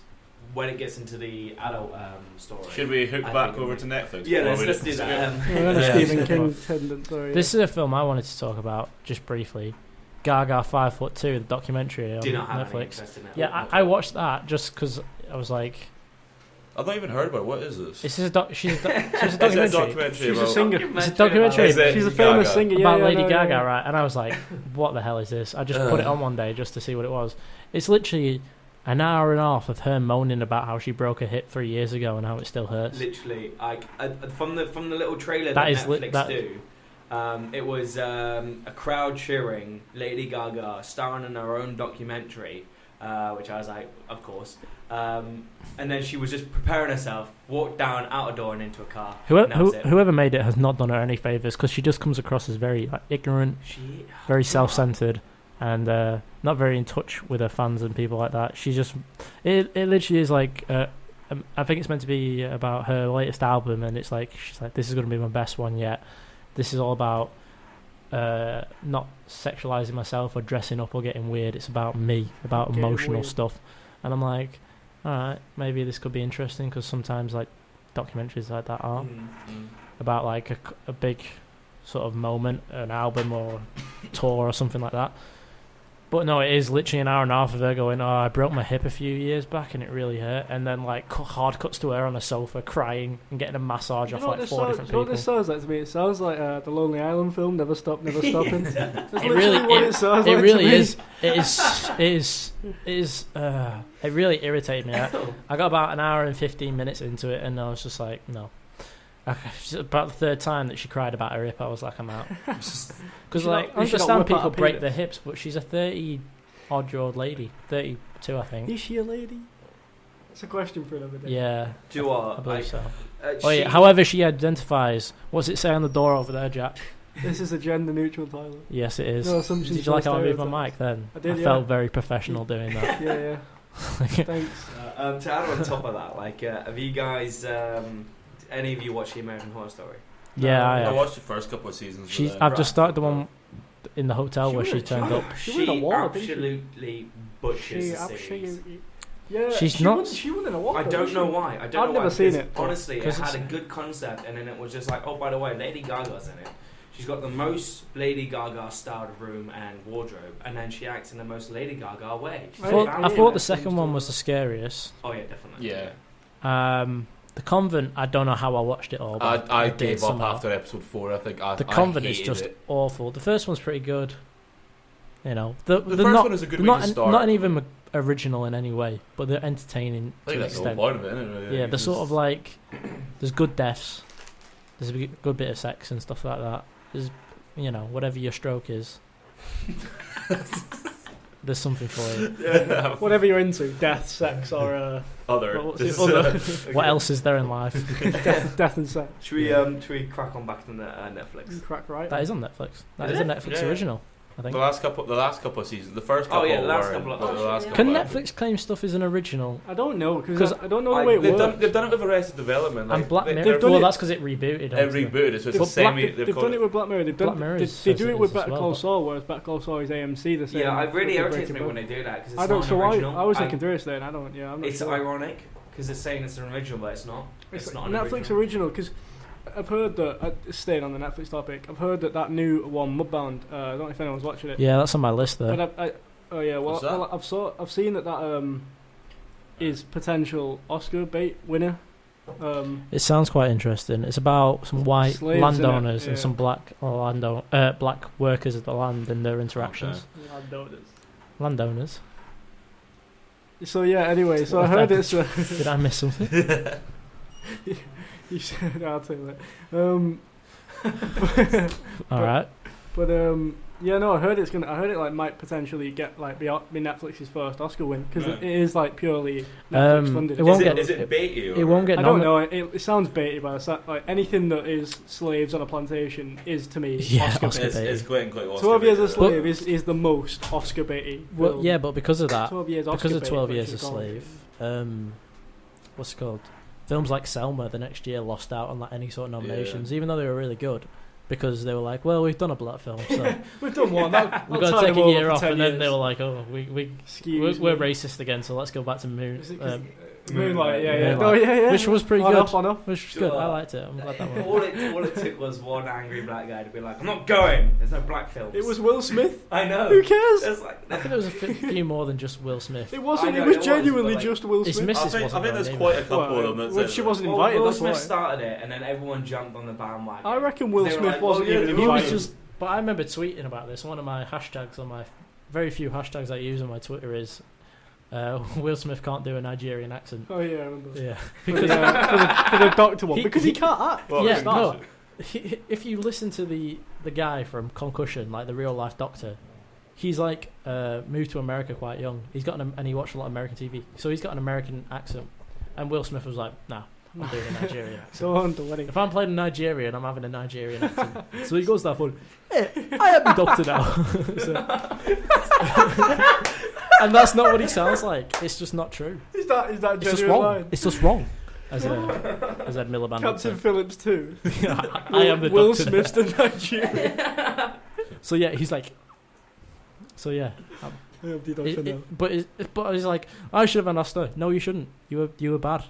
When it gets into the adult story, Should we hook I back think over it to Netflix? Yeah, before let's we do that. We're in a Yeah. Stephen King tendon. Sorry. This is a film I wanted to talk about just briefly. Gaga 5'2", the documentary on do not have any Netflix. interest in it. Yeah, I watched that just because I was like, I've not even heard about it. What is this? "This is a she's a Is it a documentary documentary She's a about... singer. It's a documentary. Is it She's a famous Gaga? singer. about yeah, Lady no, Gaga, yeah. right?" And I was like, "What the hell is this?" I just put it on one day just to see what it was. It's literally an hour and a half of her moaning about how she broke her hip 3 years ago and how it still hurts. Literally, from the little trailer That that, is Netflix do, it was a crowd cheering Lady Gaga starring in her own documentary, which I was like, of course. And then she was just preparing herself, walked down, out a door, and into a car. and that was it. Whoever made it has not done her any favors because she just comes across as very like, ignorant, very self-centered, and not very in touch with her fans and people like that. She's just it literally is like I think it's meant to be about her latest album, and it's like she's like, this is going to be my best one yet. This is all about not sexualizing myself or dressing up or getting weird. It's about me, about Getting emotional weird. stuff. And I'm like, all right, maybe this could be interesting because sometimes like documentaries like that are about like a big sort of moment, an album or tour or something like that. But no, it is literally an hour and a half of her going, "Oh, I broke my hip a few years back and it really hurt," and then like hard cuts to her on a sofa crying and getting a massage off like four different You know what people. this sounds like to me? It sounds like the Lonely Island film, Never Stop, Never Stopping. That's It really, literally what it sounds it like really to me. is. It really irritated me. I got about an hour and 15 minutes into it, and I was just like, no. About the third time that she cried about her hip, I was like, I'm out. Because like, I you should not understand whip out people a break penis. their hips, but she's a 30-odd-year-old lady, 32, I think. Is she a lady? It's a question for another day. Yeah, Do you know I what? believe so. Oh Oh yeah. However, she identifies. What's it say on the door over there, Jack? This is a gender-neutral toilet. Yes, it is. No assumptions, Did you like no how I moved my stereotypes. mic then? I did, yeah. felt very professional doing that. Yeah. Thanks. To add on top of that, like, have you guys, any of you watched the American Horror Story? Yeah, I I have. watched the first couple of seasons. She's. but, I've just started the one in the hotel where she turned up. She won a award, didn't she? absolutely butchers the series. Yeah, She's she not- Won, she won an award. I don't know why. I don't know I've why. never seen because it. Honestly, it 'Cause had a it's- good concept, and then it was just like, oh, by the way, Lady Gaga's in it. She's got the most Lady Gaga styled room and wardrobe, and then she acts in the most Lady Gaga way. She's I very thought valuable. the second one was the scariest. Oh yeah, definitely. Yeah. The Convent, I don't know how I watched it all. But I did gave up somehow. after episode 4. I think The Convent is hated just it. awful. The first one's pretty good. You know, the The they're first not, one is a good they're way not, to start. not even original in any way, but they're entertaining I to think an that's the whole extent. point of it, isn't it? Yeah, they're sort of like there's good deaths, there's a good bit of sex and stuff like that. There's, you know, whatever your stroke is, there's something for you. Yeah. Whatever you're into, death, sex, or Other. what's it? This is, Other. What else is there in life? death and sex. Should we crack on back to Netflix? Crack right. That is on Netflix. That Is is a it? Netflix Yeah. original, I think. the last couple of seasons. The first couple. Oh, yeah, the last were- couple of- the oh, last yeah. couple Can were- Netflix claim stuff is an original? I don't know 'Cause because I don't know the way it They've works. done it with Arrested Development. Like, And Black they- Mirror. they've done Well, it- that's because it rebooted. It hasn't it? rebooted, so it's But the same. they've done it with Black Mirror. They've Black done. Mirror They says do it it with is as Better well, Call but- Saul, whereas Better Call Saul is AMC. The same. Yeah, it really with irritates me Breaking when Bad. they do that because it's I don't. not So an original. I was looking through this then. I don't. Yeah, I'm not It's sure. ironic because it's saying it's an original, but it's not. It's not an Netflix original. because I've heard that. Staying on the Netflix topic, I've heard that new one, Mudbound. I don't know if anyone's watching it. Yeah, that's on my list there. But oh yeah, What's that? well I've seen that is potential Oscar bait winner. It sounds quite interesting. It's about some white Slaves, landowners innit? and Yeah. some black black workers of the land and their interactions. Landowners. So yeah, anyway, so What I heard if it's. Did I miss something? You said, I'll tell you that. All right. But Yeah, no, I heard it like might potentially get like be Netflix's first Oscar win because it is like purely Netflix funded. It won't Is it baity? It won't get. I don't know. It sounds baity, but like anything that is slaves on a plantation is to me Oscar baity. It's quite 12 Years a Slave is the most Oscar baity. Well, yeah, but because of that, 12 years because of 12 bait, Years a Slave, what's it called? Films like Selma the next year lost out on like any sort of nominations, even though they were really good. Because they were like, well, we've done a black film, so we've done one. We've got to take a year off, and then years. they were like, oh, we're racist again, so let's go back to Moonlight, yeah. Moonlight. Oh, yeah. Which was pretty on good. Off. Which was good. I liked it. I'm glad that one. All it took was one angry black guy to be like, I'm not going. There's no black films. It was Will Smith. I know. Who cares? Like, I think there was a few more than just Will Smith. It wasn't. Know, it was it genuinely was, just Will His Smith. missus I wasn't think going there's either. quite a couple of them. Well, she wasn't invited. Will That's Smith why. started it, and then everyone jumped on the bandwagon. I reckon Will They were Smith like, wasn't well, even yeah, He was invited. just. But I remember tweeting about this. One of my hashtags on my very few hashtags I use on my Twitter is Will Smith can't do a Nigerian accent. Oh yeah, I remember. Yeah, for the doctor one because he can't act. Well, yeah, no. If you listen to the guy from Concussion, like the real life doctor, he's like moved to America quite young. He's got and he watched a lot of American TV, so he's got an American accent. And Will Smith was like, "Nah, I'm doing a Nigerian accent. Don't do it. If I'm playing a Nigerian, I'm having a Nigerian accent." So he goes that fun. Hey, I am the doctor now. And that's not what he sounds like. It's just not true. Is that It's just genuine wrong. line? It's just wrong. As Ed Miliband would Captain say. Phillips too. I am the Will doctor now. Smith's the Nigerian. So yeah, he's like. So yeah, I am the doctor now. but he's like, I should have an Oscar. No, you shouldn't. You were bad.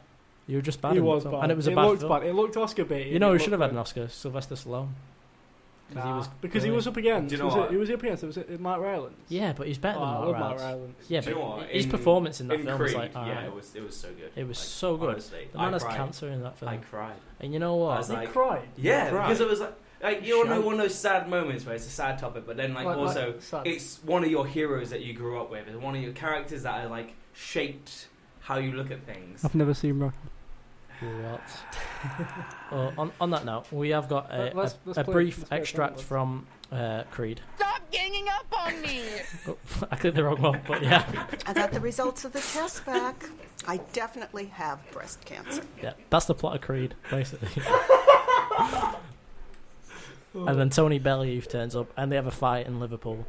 You were just bad. He in the was film. bad. And it was a It bad looked film. bad. It looked Oscar bait. You know who should have had an Oscar? Sylvester Stallone. Because he was up against. Do you know what? He was up against. Was it Mark Rylance? Yeah, but he's better Oh, than I Mark love Mark Rylance. Rylance. Yeah, Do you know but what? his performance in that film was Creed, like, yeah, alright. it was so good. It was so good. Honestly, The man I has cried. cancer in that film. I cried. And you know what? I was He like, cried. yeah, Cried. because it was like you all know one of those sad moments where it's a sad topic, but then also sad. it's one of your heroes that you grew up with, it's one of your characters that are like shaped how you look at things. I've never seen Rocky. What? Well, on that note, we have got Let's a play- brief let's play a extract song, from Creed. Stop ganging up on me! Oh, I clicked the wrong one, but yeah. I got the results of the test back. I definitely have breast cancer. Yeah, that's the plot of Creed, basically. And then Tony Bellew turns up, and they have a fight in Liverpool.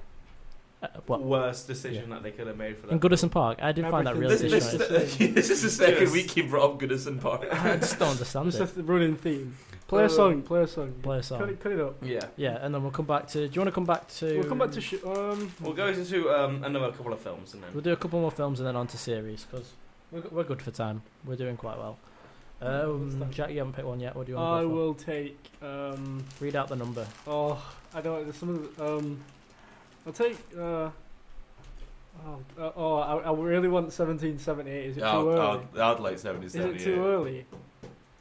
What? Worst decision that they could have made for that. In Goodison Park. I did find that really This strange. is the second Yes. week you brought up Goodison Park. I just don't understand Just it. the running theme. Play a song. Play a song. Play a song. Cut it up. Yeah. Yeah, and then we'll come back to... Do you want to come back to... We'll come back to We'll go into another couple of films and then. We'll do a couple more films and then on to series, because we're good for time. We're doing quite well. Jack, you haven't picked one yet. What do you want I to go for? will take. Read out the number. Oh, I don't. There's some of the, I'll take. I really want 1778. Is it too early? I'd like 77. Is it too early?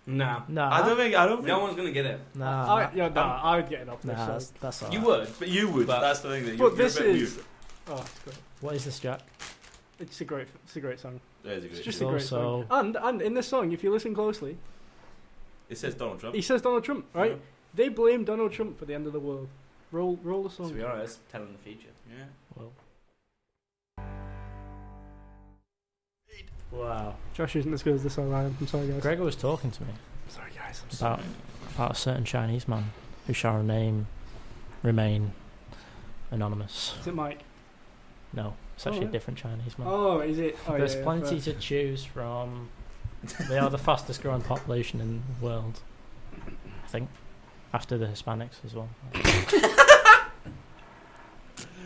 Nah. Nah. I don't think. No one's gonna get it. Nah. I'd get it off this. Nah, So. that's all You right. would. But you would. But- That's the thing. That But you're this a bit is. weird. Oh, it's great. What is this, Jack? It's a great song. It is a It's great just show. a great Also- song. And in this song, if you listen closely, It says Donald Trump. he says Donald Trump, right? Yeah. They blame Donald Trump for the end of the world. Roll the To song. be honest, telling the future. Yeah. Well. Wow. Josh isn't as good as the song I am. I'm sorry, guys. Gregor was talking to me Sorry, guys. about a certain Chinese man who shall remain anonymous. Is it Mike? No, it's actually Alright. a different Chinese man. Oh, is it? Oh, There's yeah, plenty fair. to choose from. They are the fastest growing population in the world, I think, after the Hispanics as well.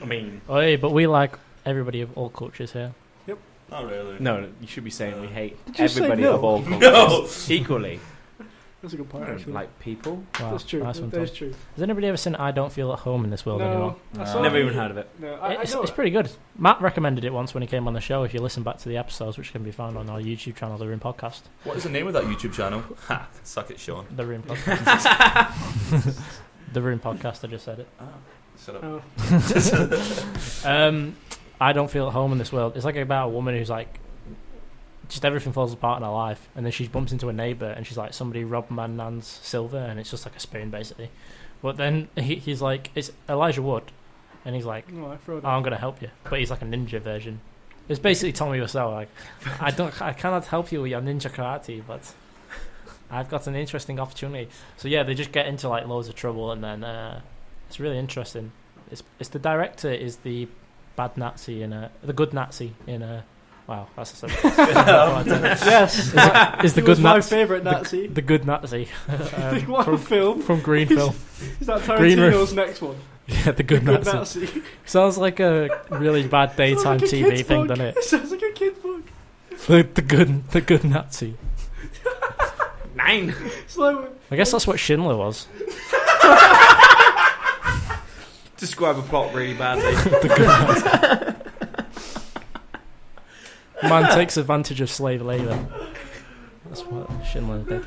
I mean, Oi, but we like everybody of all cultures here. Not really. no, you should be saying we hate Did you say everybody no? of all cultures No. equally. That's a good point, actually. Like people. Wow, That's true. nice one, That is Tom. true. Has anybody ever seen I Don't Feel at Home in This World anymore? I saw Never it. even heard of it. No, It's pretty good. Matt recommended it once when he came on the show. If you listen back to the episodes, which can be found on our YouTube channel, The Room Podcast. What is the name of that YouTube channel? Ha! Suck it, Sean. The Room Podcast. The Room Podcast. I just said it. Shut up. Oh. I Don't Feel at Home in This World. It's like about a woman who's like, just everything falls apart in her life, and then she bumps into a neighbour, and she's like, somebody robbed my nan's silver, and it's just like a spoon basically. But then he's like, it's Elijah Wood, and he's like, No, I throw "Oh, I'm gonna help you," but he's like a ninja version. It's basically Tommy Wiseau, like, I cannot help you with your ninja karate, but I've got an interesting opportunity. So yeah, they just get into like loads of trouble, and then it's really interesting. It's the director is the bad Nazi in the good Nazi in wow, that's a sentence. Yes, is the He good was my Nazi favourite Nazi. the good Nazi What film? from Green Film? Is that Green Room. Tarantino's next one? Yeah, the good Good Nazi. Nazi. Sounds like a really bad daytime Sounds like a TV kid's thing, book. doesn't it? It sounds like a kid's book. The good Nazi. 9. It's like, I guess that's what Schindler was. Describe a plot really badly. The good Nazi. Man takes advantage of slave labour. That's what Schindler did.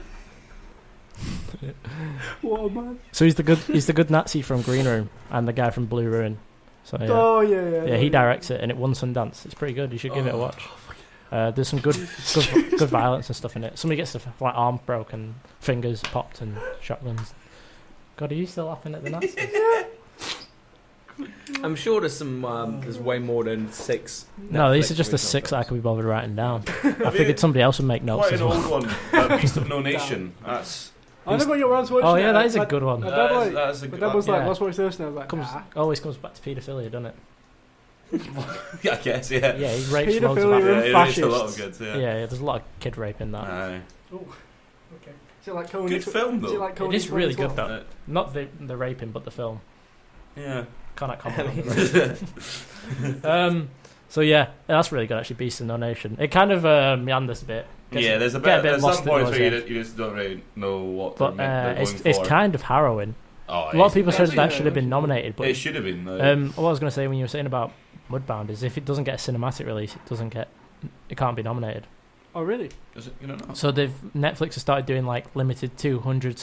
what a man. So he's the good Nazi from Green Room and the guy from Blue Ruin. So yeah. Oh, yeah. Yeah, he directs it and it won Sundance. It's pretty good. You should give it a watch. There's some good violence and stuff in it. Somebody gets their like arm broken, fingers popped, and shotguns. God, are you still laughing at the Nazis? I'm sure there's some. There's way more than 6. No, these Netflix are just the original 6 I films. could be bothered writing down. I figured somebody else would make notes Quite as an well. old one. Beast of No Nation. That's I never got around to watching Oh it. yeah, that is a My good one. dad that's a my good. dad was like, yeah. let's watch this, and I was like, Comes always comes back to paedophilia, doesn't it? yeah, I guess. Yeah. Yeah, he rapes loads of Paedophilia Africans. and Yeah, it's a lot of fascists. good. Yeah, Yeah. there's a lot of kid rape in that. Aye. okay. Is it like Conan? Good film Is it though. like Conan It is really 2012? good though. Not the raping, but the film. Yeah. Can't comment on it. So yeah, that's really good actually. Beast of No Nation. It kind of meanders a bit. Yeah, there's a get bit. There's lost some in points those where ends. you just don't really know what But they're going it's for. kind of harrowing. Oh, A lot of people said actually, that should have been nominated, but It should have been. what I was going to say when you were saying about Mudbound is if it doesn't get a cinematic release, it can't be nominated. Oh really? Is it, you don't know. So Netflix has started doing like limited 200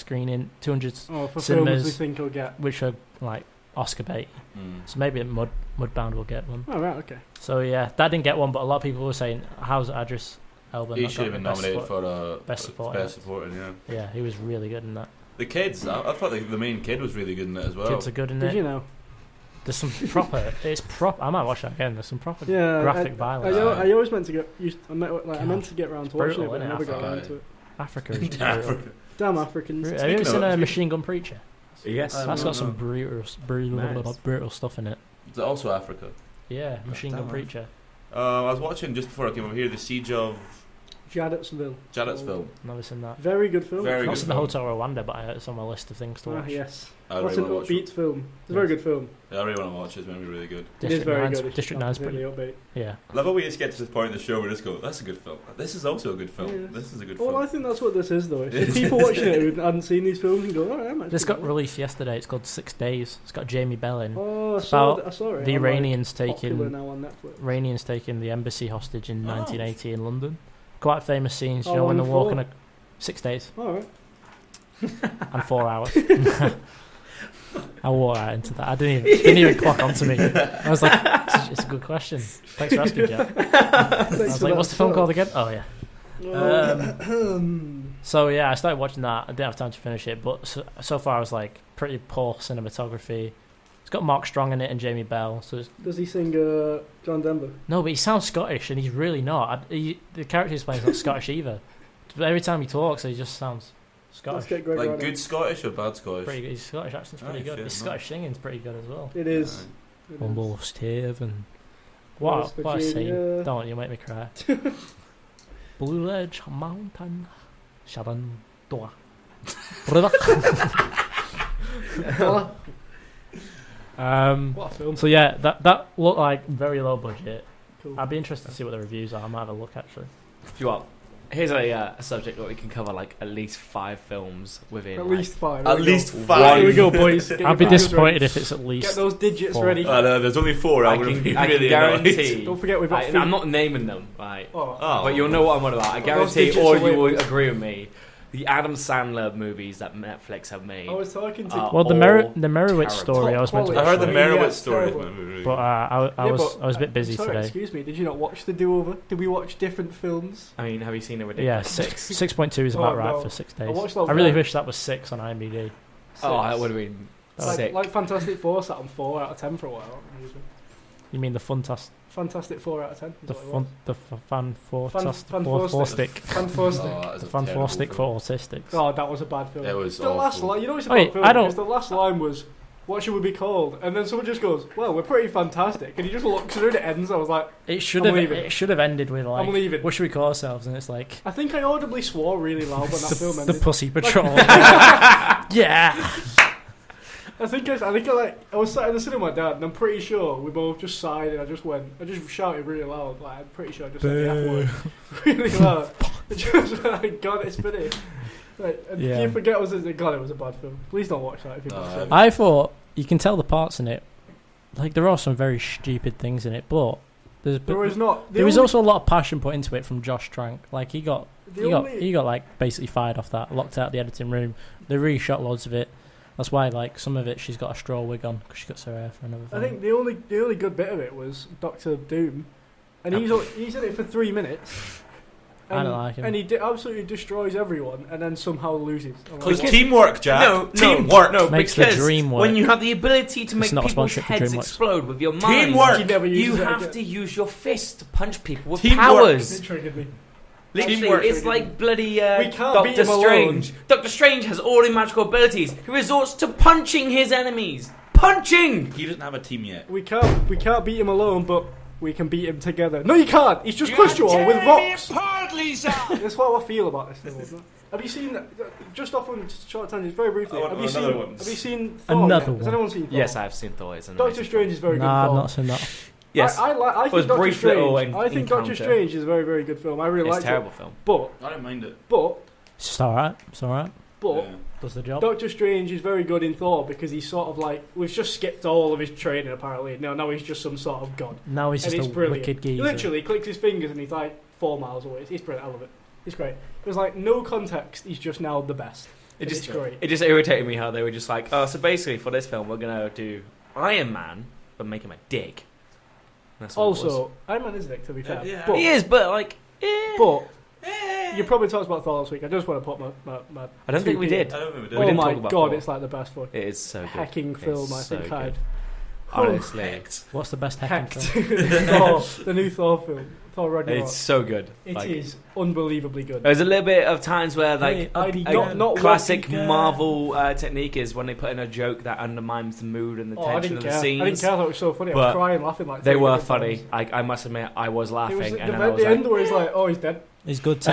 Oh, for Cinemas. films we think will get. which are like Oscar bait. Mm. So maybe Mudbound will get one. Oh right, okay. So yeah, that didn't get one, but a lot of people were saying, "How's Idris Elba?" He not should got have been the best nominated support- for best supporting. Best supporting. Yeah. Yeah, he was really good in that. The kids, I thought the main kid was really good in it as well. Kids are good in Did it. you know? There's some proper. It's proper. I might watch that again. There's some proper Yeah. graphic I violence. always meant to get. I meant to get around to watching it, Brutal, but I innit, never got Africa? around to it. Africa is brutal. Africa. Damn Africans. Have you ever Speaking seen of- Machine Gun Preacher? Yes. That's no, got some no. brutal stuff in it. Is it also Africa? Yeah, Machine Gun damn. Preacher. I was watching just before I came over here the Siege of Jadotsville. Jadotsville. Never seen that. Very good film. Very Not good seen the film. Hotel Rwanda, but it's on my list of things to Ah, watch. yes. I What's really an want to watch upbeat film? It's a very good film. it. I really want to watch it. It's going to be really good. It is very 9's good. District 9's pretty. upbeat. Yeah. I love how we just get to this point in the show where we just go, that's a good film. This is also a good film. Yeah. This is a good Well, I film. think that's what this is, though. It's just people watching it who hadn't seen these films and go, "Oh, I'm actually This got good." released yesterday. It's called 6 Days. It's got Jamie Bell in. Oh, I It's saw, about I saw it. The I'm, like, Iranians popular taking now on Netflix. Iranians taking the embassy hostage in Oh. 1980 in London. Quite famous scenes. You How know when long they're for? walking. 6 days All right. and 4 hours. I wore that into that. I didn't even clock onto me. I was like, it's a good question. Thanks for asking, Jack. I was like, what's the film called again? Oh yeah. So yeah, I started watching that. I didn't have time to finish it, but so far I was like pretty poor cinematography. It's got Mark Strong in it and Jamie Bell. So Does he sing John Denver? no, but he sounds Scottish and he's really not. The character he's playing is not Scottish either. But every time he talks, he just sounds Let's Scottish. get Gregor Like on it. good Scottish or bad Scottish? Pretty good. His Scottish accent's pretty Nice, good. yeah, His nice. Scottish singing's pretty good as well. It is. It is. Almost heaven. West What I say? Virginia. Don't you make me cry. Blue Ledge Mountain, Sharon Doa. What a film. So yeah, that looked like very low budget. Cool. I'd be interested to see what the reviews are. I might have a look actually. Do you want? Here's a subject that we can cover like at least 5 films within. At like, least 5. At Here we least go. 5. Here we go, boys. Get I'd your be fingers disappointed ready. if it's at least. Get those digits 4. ready. No, there's only 4. I I would can, be I really can annoyed. guarantee. Don't forget we've got I'm not naming them, right? Oh. Oh. But you'll know what I'm on about. I Those guarantee digits all are you way- will agree with me. The Adam Sandler movies that Netflix have made. I was talking to. Well, the all Merowitz terrible. story I was meant to I heard the watch, Mary- Merowitz Yeah, story. terrible. but I Yeah, was but, I was a bit busy sorry, today. Excuse me. Did you not watch the do-over? Did we watch different films? I mean, have you seen a Yeah, ridiculous? 6.2 is about Oh, right no. for 6 I days. watched that I really one. wish that was 6 on IMDb. Oh, that would have been Sick. Like Fantastic Four sat on 4 out of 10 for a while. You mean the Fantastic 4 out of 10? the fan four stick Fan Four stick. the fan four stick for autistics? Oh, that was a bad film. It was the last awful. line. You know it's a Wait, bad film I don't- because the last line was, "What should we be called?" And then someone just goes, "Well, we're pretty fantastic." And he just looks and it ends. I was like, It should I'm have leaving. ended with like, I'm leaving. what should we call ourselves? And it's like I think I audibly swore really loud when that film the ended. Pussy Patrol. Yeah. I think I was sat in the cinema with my dad, and I'm pretty sure we both just sighed and I just shouted really loud. Like I'm pretty sure I just said the F word really loud. Just like, God, it's funny. Like, and Yeah. you forget God, it was a bad film. Please don't watch that if you've not seen it. I thought you can tell the parts in it. Like there are some very stupid things in it, but There was not. there was also a lot of passion put into it from Josh Trank. Like he got like basically fired off that, locked out the editing room. They reshot loads of it. That's why like some of it she's got a straw wig on because she cuts her hair for another I film. think the only good bit of it was Doctor Doom, and he's in it for 3 minutes. I don't like him. And he absolutely destroys everyone, and then somehow loses. I'm Because like, teamwork, Jack. No, teamwork. No, Makes the because dream work. when you have the ability to It's make not a people's sponsorship for heads DreamWorks. explode with your mind, Teamwork. He never you uses it have again. to use your fist to punch people with Teamwork. powers. It triggered me. Literally, Teamwork. it's like bloody We can't Doctor beat him alone. Strange. Doctor Strange has all the magical abilities. He resorts to punching his enemies. Punching! He doesn't have a team yet. We can't beat him alone, but we can beat him together. No, you can't. He's just crushed you all with rocks. That's how I feel about this film. Have you seen? Just off on short tangent, very briefly. I want Have you another seen? one. Have you seen Thor? Another yet? Has one. anyone seen Thor? Yes, I've seen Thor. It's an Doctor amazing Strange film. is very good. Nah, I've Thor. not seen that. Yes, I was think Doctor brief little Strange. I think encounter. Doctor Strange is a very, very good film. I really it's a like terrible it. film. But I don't mind it. It's just alright. It's alright. But Yeah. Does the job. Doctor Strange is very good in Thor because he's sort of like we've just skipped all of his training apparently. Now he's just some sort of god. Now he's And just it's a brilliant. wicked He geezer. literally clicks his fingers and he's like 4 miles away. It's brilliant. I love it. It's great. There's like no context. He's just now the best. It It's just great. It just irritated me how they were just like, oh, so basically for this film we're gonna do Iron Man, but make him a dick. That's what it was. Also, Iron Man is Dick, to be fair. yeah. But, He is, but like, but you probably talked about Thor last week. I just want to put my I don't think we 2p. did. I don't think we did. We Oh didn't my talk about god, Thor. it's like the best fucking It is so good. hacking film I It's think so I'd. good. Honestly, What's the best hacking Hacked. film? Thor, the new Thor film, Thor Ragnarok. it's so good. It Like, is unbelievably good. There's a little bit of times where like Hey, I be not good. not classic watching- Marvel technique is when they put in a joke that undermines the mood and the Oh, I tension didn't of the care. scenes. I didn't care. I thought it was so funny. I But was crying, laughing like. They 3 were different funny. times. I must admit, I was It laughing, was and the, then I was the like, end where he's like, "Oh, he's dead." He's good to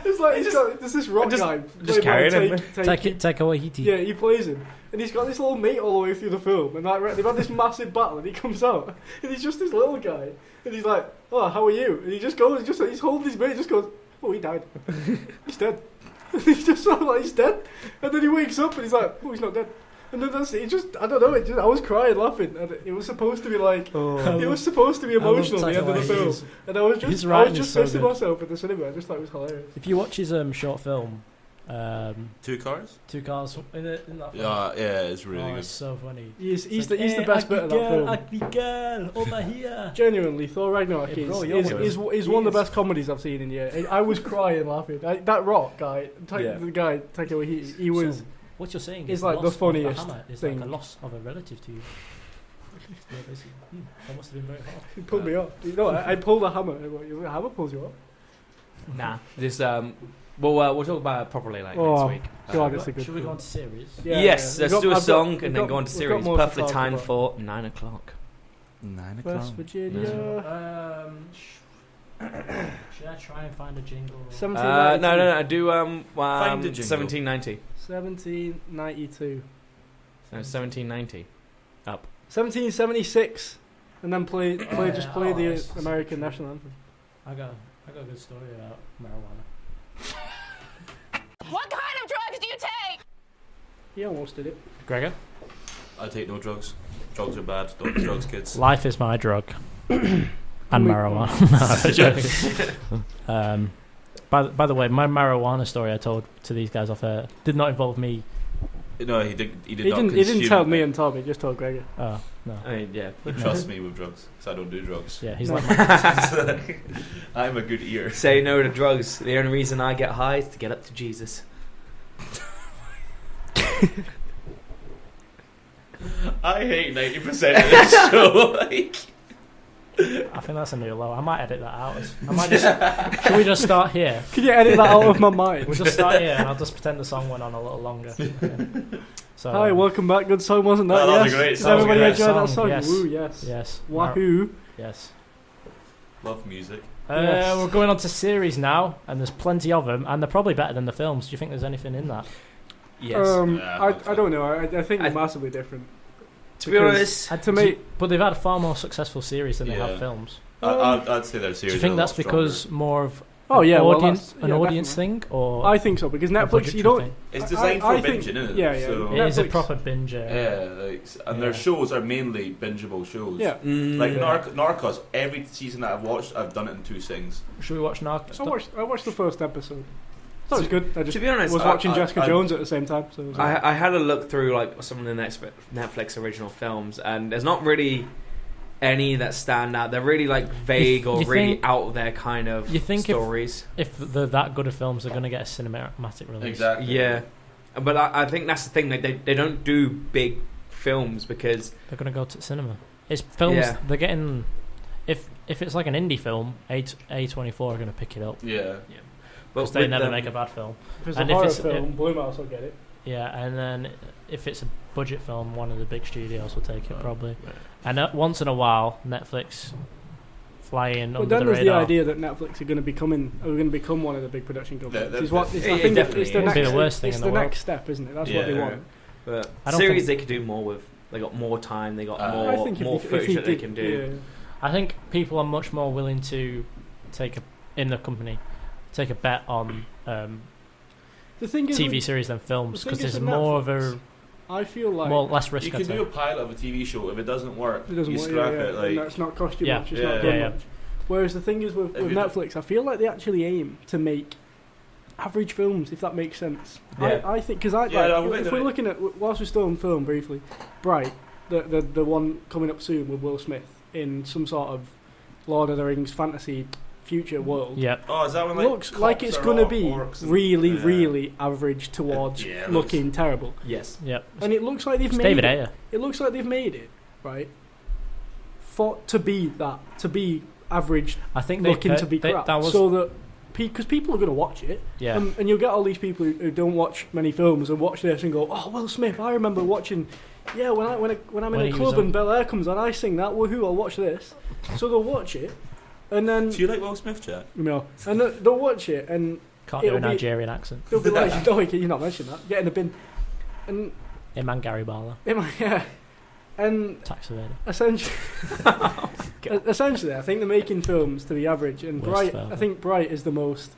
It's like there's this rock Just- guy just played by carrying him. take away Heaty. Yeah, he plays him, and he's got this little mate all the way through the film, and like they've had this massive battle, and he comes out, and he's just this little guy, and he's like, "Oh, how are you?" And he just goes, he's holding his mate, and just goes, "Oh, he died. He's dead." And he's just sort of like, "He's dead," and then he wakes up, and he's like, "Oh, he's not dead." And then that's it. I don't know. I was crying, laughing, and it was supposed to be like, it was supposed to be emotional at the end of the film, and I was His just writing is so pissing good. myself at the cinema. I just thought it was hilarious. If you watch his short film, 2 cars? Two Cars in that film. Yeah, it's really It's good. so funny. He's It's the like, best bit of that film. Ugly girl, over here. Genuinely, Thor Ragnarok Hey, bro, you're is one of the best comedies I've seen in years. I was crying laughing. That rock guy, the guy Taika Waititi, he was. So, what you're saying It's is like the loss funniest of a hammer is thing. like a loss of a relative to you. Yeah, basically. That must have been very hard. He pulled me up. You know, I pulled a hammer. A hammer pulls you up. nah. This we'll talk about it properly like Oh, next week. God, it's a good Should we go film. on to series? Yes, We've let's do a I've song we've and then go on to we've series. more to Perfect talk time about. for 9 o'clock. 9 West Virginia. Should I try and find a jingle? 1792. No. Do Find the jingle. 1790. 1792. No, 1790. 1776. And then play the it's American true. national anthem. I got a good story about marijuana. What kind of drugs do you take? He almost did it. Gregor? I take no drugs. Drugs are bad. Don't do drugs, kids. Life is my drug. And marijuana. By the way, my marijuana story I told to these guys off air did not involve me. No, he did He not didn't consume tell me it. and Tom. He just told Gregor. Oh no. I mean, yeah. He trusts me with drugs, because I don't do drugs. Yeah, he's No. like my, I'm a good ear. Say no to drugs. The only reason I get high is to get up to Jesus. I hate 90% of this show. Like, I think that's a new low. I might edit that out. I might just. Should we just start here? Could you edit that out of my mind? We'll just start here, and I'll just pretend the song went on a little longer. Okay. So, Hi, welcome back. Good song, wasn't that? That was yes. a great Did song. everybody Great enjoy that song, song? yes. Woo, yes. Yes. Wahoo. Yes. love music. Yes. We're going on to series now, and there's plenty of them, and they're probably better than the films. Do you think there's anything in that? Yes. Yeah, I don't know. I think they're I- massively different. To be honest, To me, But they've had a far more successful series than they Yeah. have films. I'd say their series. Do you think are a that's lot because more of oh yeah, well, audience, that's- an yeah, audience definitely. thing, or I think so because a Netflix, budgetary you don't. thing? It's designed I for think- binging, isn't it? yeah, yeah. So, It is a Netflix- proper binger. yeah, like, and their Yeah. shows are mainly bingeable shows. Yeah. Like Yeah. Narcos, every season that I've watched, I've done it in 2 sittings. Should we watch Narco? I watched the first episode. That was good. I just to be honest, was watching I- Jessica I- Jones at the same time. So it was I had a look through like some of the Netflix original films, and there's not really any that stand out. They're really like vague or you really think- out there kind of you think if- stories. If they're that good of films, they're going to get a cinematic release. Exactly. Yeah, but I think that's the thing. Like they don't do big films because They're going to go to cinema. It's films. Yeah. They're getting. If it's like an indie film, A24 are going to pick it up Yeah. because but they with never them- make a bad film. if it's and a if horror it's- film, Blumhouse will get it. Yeah, and then if it's a budget film, one of the big studios will take it probably. Right. And once in a while, Netflix fly in But under then the there's radar. the idea that Netflix are going to become one of the big production companies. Yeah, Is what yeah, I think definitely it's the is. next. It'd be the worst thing it's in the the world. next step, isn't it? That's what Yeah. they want. But I don't series think- they could do more with. They got more time. They got I more I think more if footage he that they did, can do. yeah. I think people are much more willing to take in the company take a bet on The thing is, TV with- series than films the thing because is there's with more of Netflix, a I feel like less risk. You I'd can say. do a pilot of a TV show. If it doesn't work, it doesn't you work. scrap Yeah, it. and Like, that's not cost you Yeah. much. It's Yeah. not done Yeah. much. Whereas the thing is with If you- Netflix, I feel like they actually aim to make average films, if that makes sense. Yeah. I think because Yeah, no, wait a if we're minute. looking at whilst we're still on film briefly, Bright, the one coming up soon with Will Smith in some sort of Lord of the Rings fantasy future world. Yep. oh, is that when Looks like cops it's are going to all be orcs and- really, yeah. really average towards Yeah, it looking terrible. Yes. Yep. And it looks like they've It's made David it. Ayer. It looks like they've made it, right? To be average, I think looking to be they, crap, that was so that because people are going to watch it, yeah. and you'll get all these people who don't watch many films and watch this and go, "Oh, Will Smith! I remember watching. Yeah, when I'm When in a he club was and Bel Air comes on, I sing that. Woohoo! I'll watch this." So they'll watch it, and then Do you like Will Smith, Jack? and they'll watch it, and Can't do a it'll be- Nigerian accent. they'll be like, "No, you're not mentioning that. Get in the bin." And Him and Gary Barlow, yeah, and tax evader. essentially, I think they're making films to be average, and Worst Bright. film. I think Bright is the most.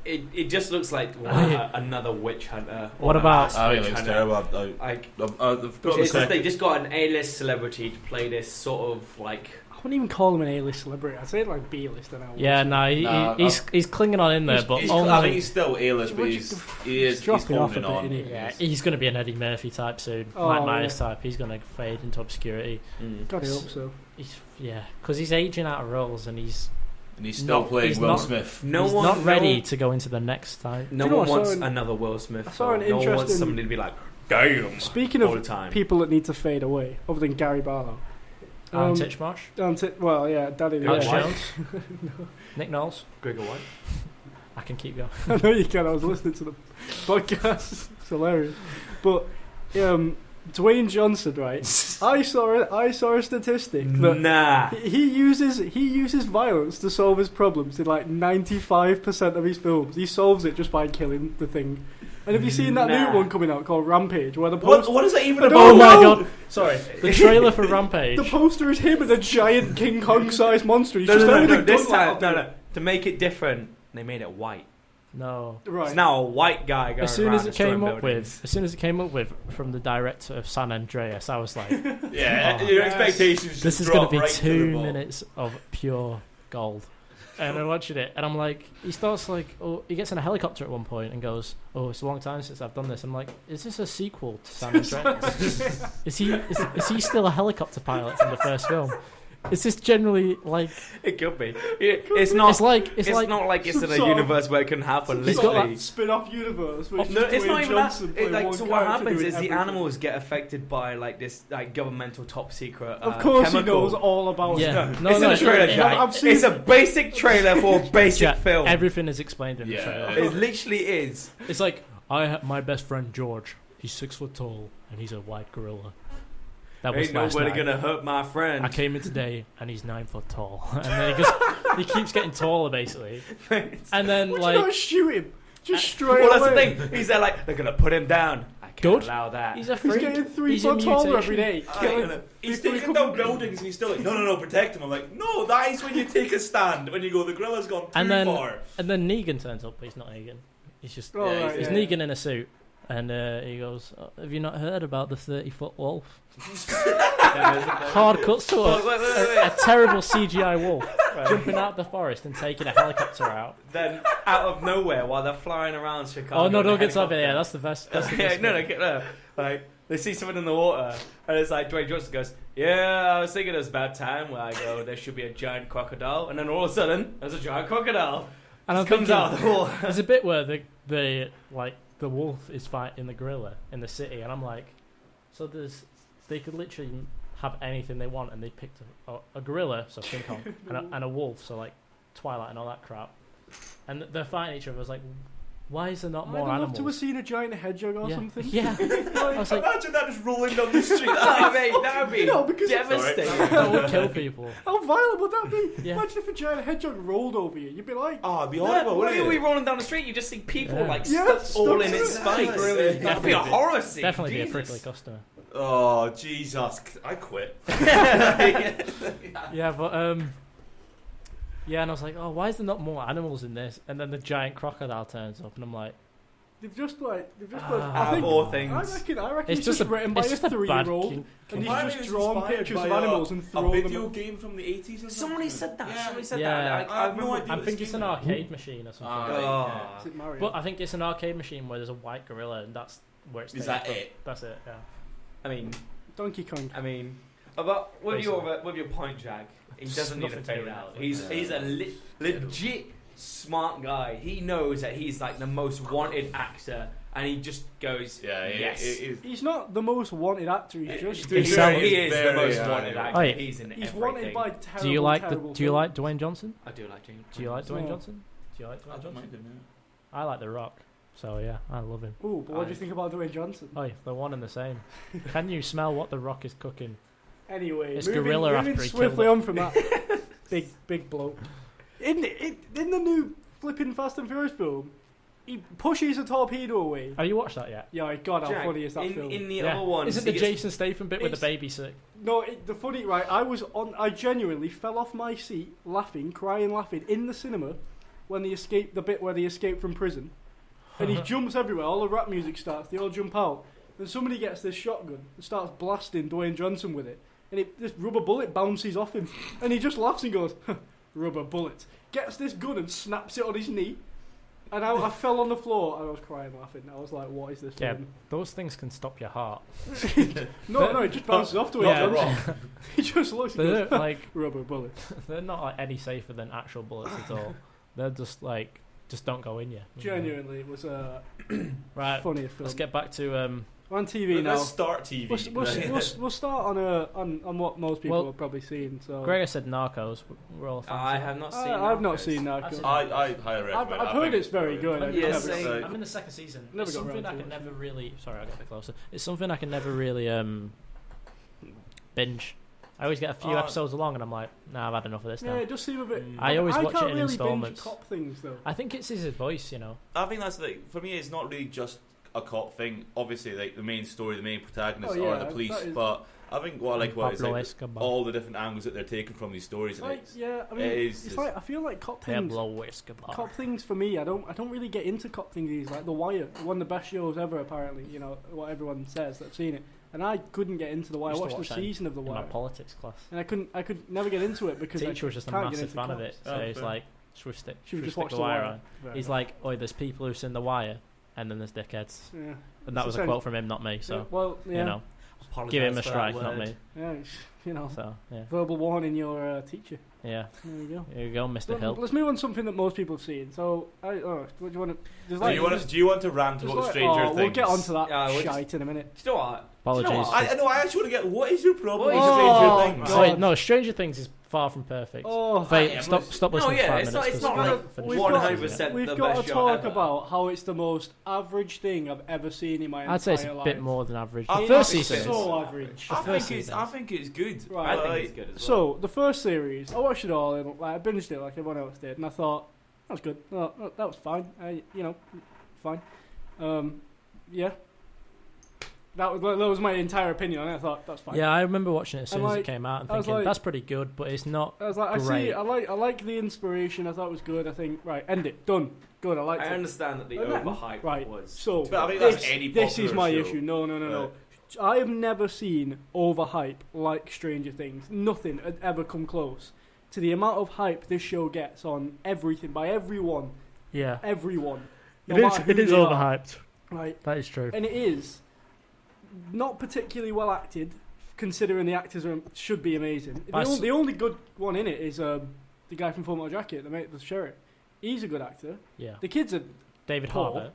It just looks like Hey. another witch hunter. What or an about- ass I mean, witch it's hunter. terrible. Like I've got it's to just, say, they just got an A-list celebrity to play this sort of like. I wouldn't even call him an A-list celebrity. I'd say like B-list. And Yeah, no, he's clinging on in there, but I only, think he's still A-list, but he's dropping off holding a bit, on. isn't he? yeah, he's going to be an Eddie Murphy type soon, Oh, Mike Myers yeah. type. He's going to fade into obscurity. God, I hope so. Because he's aging out of roles and he's And he's still Not- playing he's Will not- Smith. No he's one not ready no- to go into the next time. No Do you know one what, I wants saw another Will Smith. I saw an film. No one wants interesting- somebody to be like, damn, Speaking all the of time. people that need to fade away, other than Gary Barlow. Alan Titchmarsh, Well, yeah, Daddy. Alex Yeah. Jones, Nick Knowles. Gregor White. I can keep going. I know you can. I was listening to the podcast. It's hilarious. But Dwayne Johnson, right? I saw a statistic that Nah. he uses violence to solve his problems in like 95% of his films. He solves it just by killing the thing. And have you seen that Nah. new one coming out called Rampage, where the What poster, is that even No, about? Oh my no! god! Sorry, the trailer for Rampage. the poster is him and a giant King Kong-sized monster. He's No, just no, there no, with no. a This gun time, out. no. To make it different, they made it white. No. Right. It's now a white guy going As soon around as it came destroying up buildings. with, from the director of San Andreas, I was like, Yeah, Oh. your Yes. expectations. this just is going drop to be right to the 2 bottom. minutes of pure gold. And I'm watching it, and I'm like, he starts like, oh, he gets in a helicopter at one point and goes, oh, it's a long time since I've done this. I'm like, is this a sequel to San Andreas? is he still a helicopter pilot from the first film? Is this generally like? It could be. It's not. It's like not like it's some in a sort of- universe where it can happen. He's got Literally. that spin-off universe. Where No, it's not even that. So what happens is the everything. animals get affected by like this like governmental top secret. Of course, chemical. he knows all about Yeah. it. No, It's in the trailer, yeah. Jack. I've seen- It's a basic trailer for a basic Yeah, film. everything is explained in the trailer. It literally is. It's like my best friend George. He's 6 foot tall and he's a white gorilla. That was Ain't last nobody night. gonna hurt my friend. I came in today and he's 9 foot tall, and then he keeps getting taller basically, and then Would like you not shoot him? Just straight Well, that's the away. thing. He's there like they're gonna put him down. I can't Good. allow that. he's a He's freak. getting 3 He's a foot taller mutation. every day. He's taking down buildings and he's still like, no, protect him. I'm like, no, that is when you take a stand. When you go, the gorilla's gone too And then far. Negan turns up, but he's not Negan. He's just Oh, Yeah, right, he's yeah. Negan in a suit, and he goes, "Have you not heard about the 30-foot wolf?" Hard cuts to a terrible CGI wolf jumping out the forest and taking a helicopter out. Then out of nowhere while they're flying around Chicago. Oh no, in a don't get to helicopter. Yeah, that's the best. That's the Yeah, best no, bit. get there. Like they see someone in the water, and it's like Dwayne Johnson goes, "Yeah, I was thinking it was about time where I go. There should be a giant crocodile," and then all of a sudden, there's a giant crocodile. And I'm Just comes thinking, out of the water. there's a bit where the wolf is fighting the gorilla in the city, and I'm like, so they could literally have anything they want, and they picked a gorilla, so King Kong, and a wolf, so like Twilight and all that crap, and they're fighting each other. I was like, why is there not more I'd love animals? to have seen a giant hedgehog or yeah. something. Yeah, I was like, Imagine that just rolling down the street. Oh, mate, that would be No, because- devastating. that would kill people. How violent would that be? Yeah. Imagine if a giant hedgehog rolled over you. You'd be like, Oh, it'd be Yeah, horrible, what wouldn't are we it? rolling down the street? You just see people Yeah. like Yeah, stuck all in stuck its to it. spikes. Brilliant. That'd be a horror scene. Definitely be a Jesus. prickly customer. Oh, Jesus. I quit. Yeah, but yeah, and I was like, oh, why is there not more animals in this? And then the giant crocodile turns up, and I'm like, they've just put. Ah, I think. poor I things. reckon it's it's just written by it's a just a bad 3-year-old, King- and Kong. he's just drawn pictures of animals and a thrown them. video game from the 80s or something. Somebody said that. Yeah. Somebody said Yeah. that. I have no remember- idea. I think it's an arcade machine or something. Oh. Is it Mario? But I think it's an arcade machine where there's a white gorilla, and that's where it's. Is taken that from. it? That's it. Yeah. I mean, Donkey Kong. about with Basically. your point, Jack. He It's doesn't need to nothing to do fade with out. that. He's a legit smart guy. He knows that he's like the most wanted actor, and he just goes, Yeah, yes. He's not the most wanted actor. He's just. He's He is the very most high. wanted actor. Oh, yeah. He's in He's everything. wanted by terrible. Do you like terrible Do you like films. Dwayne Johnson? I do like James. Do you like Dwayne No. Johnson? Do you like I Dwayne don't mind Johnson? him, I like The Rock. So yeah, I love him. Ooh, but what do you think about Dwayne Johnson? Oh, yeah, they're one and the same. Can you smell what The Rock is cooking? Anyway, It's moving gorilla after he swiftly killed on from that big bloke. In the new flipping Fast and Furious film, he pushes a torpedo away. Have you watched that yet? Yeah, God, how Jack, funny is that film? in the Yeah. other one, Is it the Jason Statham bit with the baby sick? No, the funny right. I genuinely fell off my seat, crying laughing in the cinema when they escaped the bit where they escape from prison, and he jumps everywhere. All the rap music starts. They all jump out. Then somebody gets this shotgun and starts blasting Dwayne Johnson with it, and this rubber bullet bounces off him, and he just laughs and goes, "Rubber bullet." Gets this gun and snaps it on his knee, and I fell on the floor. And I was crying laughing. I was like, "What is this?" Yeah, film? those things can stop your heart. No, it just bounces off Dwayne Yeah. Johnson. He just looks and They're goes, like "Rubber bullet." they're not like any safer than actual bullets at all. They're just like don't go in you. Genuinely, it was a Right. funniest film. Let's get back to We're on TV now. Let's start TV. We'll start on what most people Well, have probably seen. So Gregor said Narcos. We're all fans. I of it. have not seen. I've not Narcos. seen Narco. I've seen- I highly recommend. I've heard it's very good. I've Yeah, never same. seen it. I'm in the second season. Never It's got something around I to can watching. never really. Sorry, I got a bit closer. It's something I can never really binge. I always get a few Oh. episodes along, and I'm like, nah, I've had enough of this Yeah, now. it does seem a bit. I always watch can't it in really installments. Binge cop things though. I think it's his voice, you know. I think that's like for me. It's not really just a cop thing. Obviously, like the main story, the main protagonists Oh, yeah, are the police. that is- But I think what I like about it is Pablo like, Escobar. all the different angles that they're taking from these stories. And Like, it's, yeah, I mean, it is it's just- like I feel like cop things. Pablo Escobar. Cop things for me, I don't really get into cop things. Like The Wire, one of the best shows ever. Apparently, you know what everyone says that's seen it, and I couldn't get into The Wire. I Used to watched watch the that season of The in my Wire, politics class. and I could never get into it because Teacher was just a can't get massive into fan of cops. it, so Oh, he's fair. like, should we Should we just stick watch The The Wire Wire? on? Fair He's enough. like, oh, there's people who've seen The Wire, and then there's dickheads. Yeah. And that was a So- quote from him, not me. So well, yeah. you know, Apologise give him a for that strike, not word. me. Yeah, So yeah, verbal warning your teacher. yeah. There you go. Here you go, Mr. Hill. Let's move on to something that most people have seen. So, what do you want to? Do you want to rant about Stranger Things? We'll get onto that Yeah, shite in a minute. Do you know what? Apologies. I actually want to get. What is your problem with Oh, Stranger Things? God. Wait, no, Stranger Things is far from perfect. Oh, Wait, stop listening for 5 minutes. it's not because like we'll finish 100% it. We've the got best to show talk ever. about how it's the most average thing I've ever seen in my entire life. I'd say it's a bit more than average. I The think first it's season is. so average. I think it's good. Right. I think it's good as well. So the first series, I watched it all, and I binged it like everyone else did, and I thought that was good. That was fine. Fine. Yeah. That was my entire opinion on it. I thought that's fine. Yeah, I remember watching it as soon as like- it came out and I was thinking like- that's pretty good, but it's not. I was like, I Great. see. I like the inspiration. I thought it was good. I think right, end it, done, good. I liked I it. understand that the And then- overhype right, was. So But I think that's this, any this is popular my show. issue. No. I have never seen overhype like Stranger Things. Nothing had ever come close to the amount of hype this show gets on everything by everyone. Yeah, Everyone. No matter who it is they are. overhyped. Right. That is true. And it is not particularly well acted, considering the actors should be amazing. The only good one in it is the guy from Full Metal Jacket, the sheriff. He's a good actor. Yeah, The kids are David Paul. Harbour.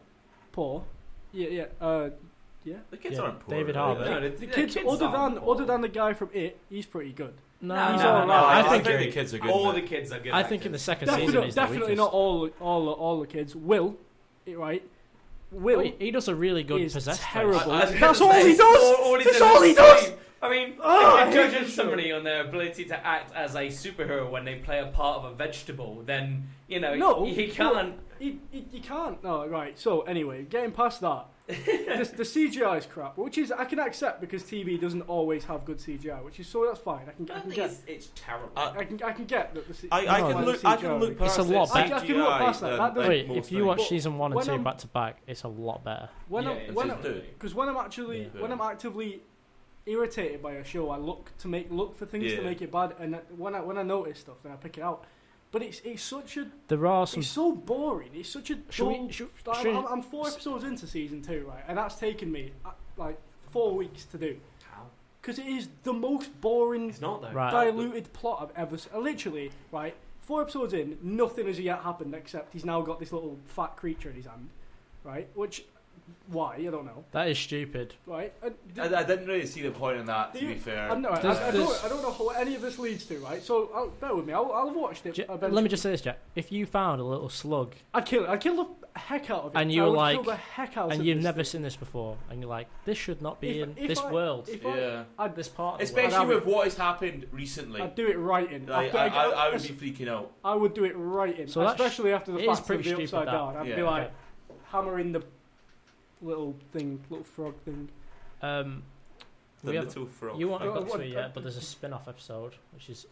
poor. Yeah. The kids Yeah, aren't poor. David are Harbour. they? No, The kids, other than the guy from It, he's pretty good. No, He's no, all no, right. I think the kids are good. All in the it. kids are good. I think in the actors. second season he's Definitely the not weakest. all the kids. Will, right? Will Well, he does a really good is possessed terrible. face. I was That's gonna all say, he does. all That's does all is he does. scream. I mean, Oh, I if you're hate judging this somebody on their ability to act as a superhero when they play a part of a vegetable, then No, he can't. You can't. No, right. So anyway, getting past that, the CGI is crap, which is I can accept because TV doesn't always have good CGI, which is so that's fine. I can get. It's terrible. I can get that. I No, can the look. I can look past It's a lot it. better. I can look past that. That doesn't- Wait, most if you things. watch But season 1 and when 2 I'm- back to back, it's a lot better. When Yeah, I'm it's when just I'm, do. because when I'm actually Yeah. when I'm actively irritated by a show, I look for things to Yeah. make it bad, and when I notice stuff, then I pick it out. But it's such a There are some. it's so boring. It's such a Should we- dull. should- like, should- I'm 4 episodes into season 2, right, and that's taken me like 4 weeks to do How? because it is the most boring, It's not though. Right. diluted plot I've ever seen. Literally, right, 4 episodes in, nothing has yet happened except he's now got this little fat creature in his hand, right? Which, why? I don't know, That is stupid. right? I didn't really see the point in that. To Do be you- fair, I don't know what any of this leads to, right? So bear with me. I'll have watched it. Let me just say this, Jack. If you found a little slug I'd kill it. I'd kill the heck out of it. And you I were would like- kill the heck out and of you've this never thing. seen this before, and you're like, this should not be If- in if this I- world. if yeah. This part of the Especially have with it. what has happened recently. I'd do it right in. Like, After I would be freaking out. I would do it right in, So that especially after the it is fact of pretty the stupid, upside that. down. I'd Yeah. be like Okay. hammering the little frog thing. The We have- little frog. You won't have got What- to it yet, but there's a spin-off episode which is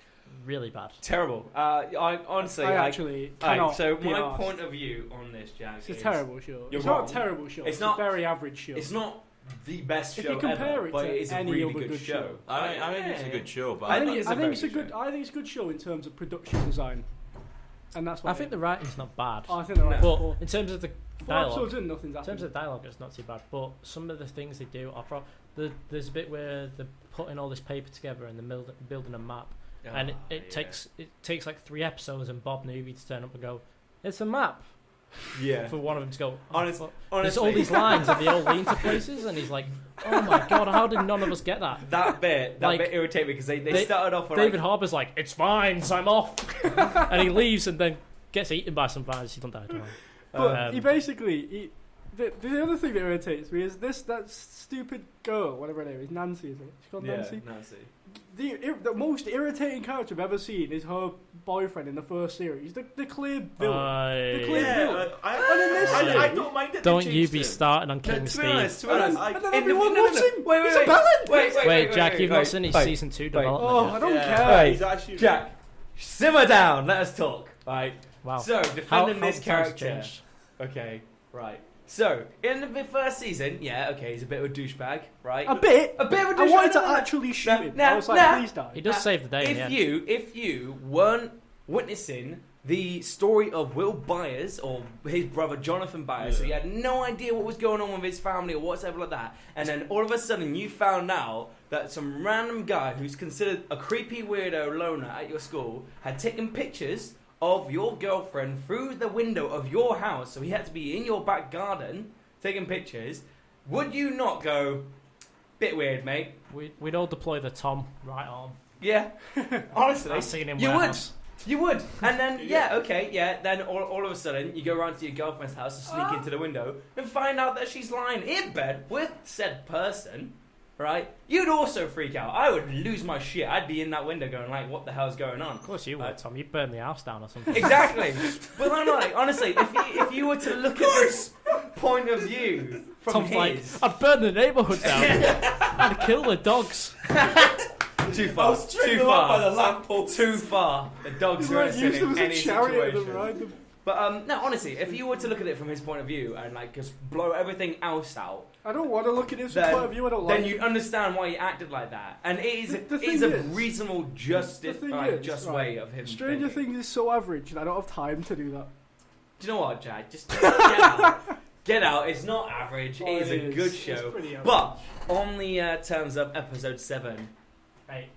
really bad. Terrible. I honestly, I actually Alright, cannot. so be my arsed. point of view on this, Jack, It's a is terrible show. You're It's wrong. not a terrible show. It's It's not- a very average show. It's not the best If show you compare ever, it but to it is a any really other good good show. show. I think it's a good show, but I I think think it's a I think very it's a good good. I think it's a good show in terms of production design, and that's why I think the writing's not bad, I think they're right. No. but in terms of the 4 dialogue, episodes in, nothing's in terms happened. of dialogue, it's not too bad. But some of the things they do are there's a bit where they're putting all this paper together and they're building a map, and it takes like 3 episodes and Bob Newby to turn up and go, "It's a map." Yeah. For one of them to go, Honest- fuck." honestly, There's all these lines and they all lean to places, and he's like, "Oh my god, how did none of us get that?" that bit Like, irritated me because they started off with David Harbour's like, "It's fine, so I'm off," and he leaves and then gets eaten by some flies. He don't die. Don't worry. But he basically, the other thing that irritates me is that stupid girl, whatever her name is, Nancy, is it? She's called Nancy. Nancy. The most irritating character I've ever seen is her boyfriend in the first series. The clear villain. The clear villain. I don't mind it. Don't you be starting on King To Steve. be honest, And then everyone loves him. He's a villain. Wait, Jack, you've not seen his season 2 development Oh, yet. I don't Right. care. He's actually Jack, simmer down. Let us talk. Right. Wow. So defending this the times character. changed? Okay. Right. So in the first season, okay, he's a bit of a douchebag, right? A bit. A bit of a I douchebag. wanted to No, no, no. actually shoot him. Nah, I was like, nah. please die. He does save the day in the end. If you weren't witnessing the story of Will Byers, or his brother Jonathan Byers. So he had no idea what was going on with his family or whatever like that. And then all of a sudden you found out that some random guy who's considered a creepy weirdo loner at your school had taken pictures of your girlfriend through the window of your house. So he had to be in your back garden taking pictures. Would you not go, bit weird, mate? We'd all deploy the Tom right arm. Yeah. Honestly. I've seen him you warehouse. would. You would. And then, then all of a sudden, you go around to your girlfriend's house and sneak into the window and find out that she's lying in bed with said person, right? You'd also freak out. I would lose my shit. I'd be in that window going like, what the hell's going on? Of course you would, Tom. You'd burn the house down or something. Exactly. But I'm like, honestly, if you were to look at this point of view from Tom's like, his... I'd burn the neighbourhood down. I'd kill the dogs. Too far. Too by the far. lamppost. Too far. The dogs It's are like innocent used them in as any a chariot situation. and ride them. But no, honestly, if you were to look at it from his point of view and like just blow everything else out, I don't want to look at his then, point of view. I don't like then you'd understand why he acted like that. And it is The it is thing a is- reasonable, just the thing like, is, just right, way of him. Stranger thinking. Things is so average that I don't have time to do that. Do you know what, Jack? Just get out. Get out. It's not average. Oh, it is a good It's show. pretty average. But on the terms of episode 7, Hey,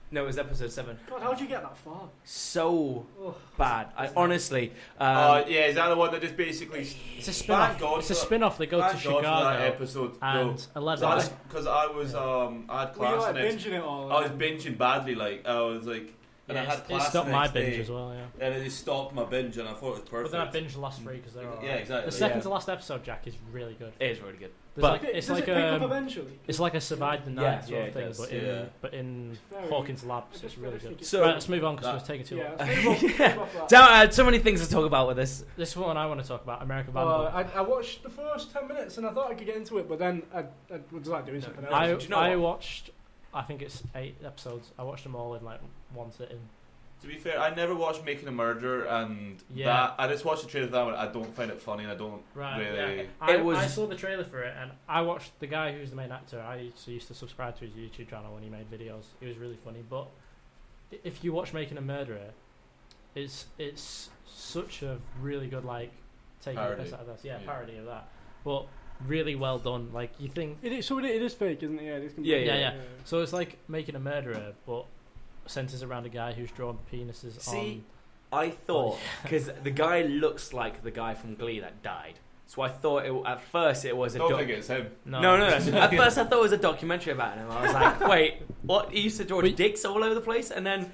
no, it was episode 7. God, how'd you get that far? So Oh. bad. I honestly. Yeah, is that the one that just basically... it's a spin-off. Thank God It's a for- spin-off. They go to Thank God for that Chicago episode. and 11. Because I was, I had Were you class like next... binging it all? I was binging badly, like, I was like... And I had it class stopped the my next binge day, as well, yeah. and it just stopped my binge, and I thought it was But perfect. then I binged the last 3 because they're alright. Yeah, exactly. The second Yeah. to last episode, Jack, is really good. It is really good. There's But- like, it's Does like it pick up a eventually? it's like a survive the night Yeah, sort yeah, of it thing, does, yeah. but in Very- Hawkins Labs, I it's just really finished good. So- Right, let's move on because that- it's taking too Yeah, long. let's move off that. Down, so many things to talk about with this. This one I want to talk about, American Well, Vandal. I watched the first 10 minutes and I thought I could get into it, but then I was like doing something else. do you know I what? watched, I think it's 8 episodes. I watched them all in like one sitting. To be fair, I never watched Making a Murder, and Yeah. that I just watched the trailer for that one. I don't find it funny, and I don't Right, really. yeah. I saw the trailer for it, and I watched the guy who's the main actor. I used to subscribe to his YouTube channel when he made videos. He was really funny. But if you watch Making a Murderer, it's such a really good like take Parody. out of this. Yeah, Yeah. parody of that. But really well done. Like you think. It is fake, isn't it? Yeah, it is Yeah, completely- yeah. So it's like Making a Murderer, but centers around a guy who's drawn penises See, I thought because the guy looks like the guy from Glee that died, so I thought at first it was a. Don't think it's him. on. No. At first I thought it was a documentary about him. I was like, wait, what? He used to draw Wait. dicks all over the place, and then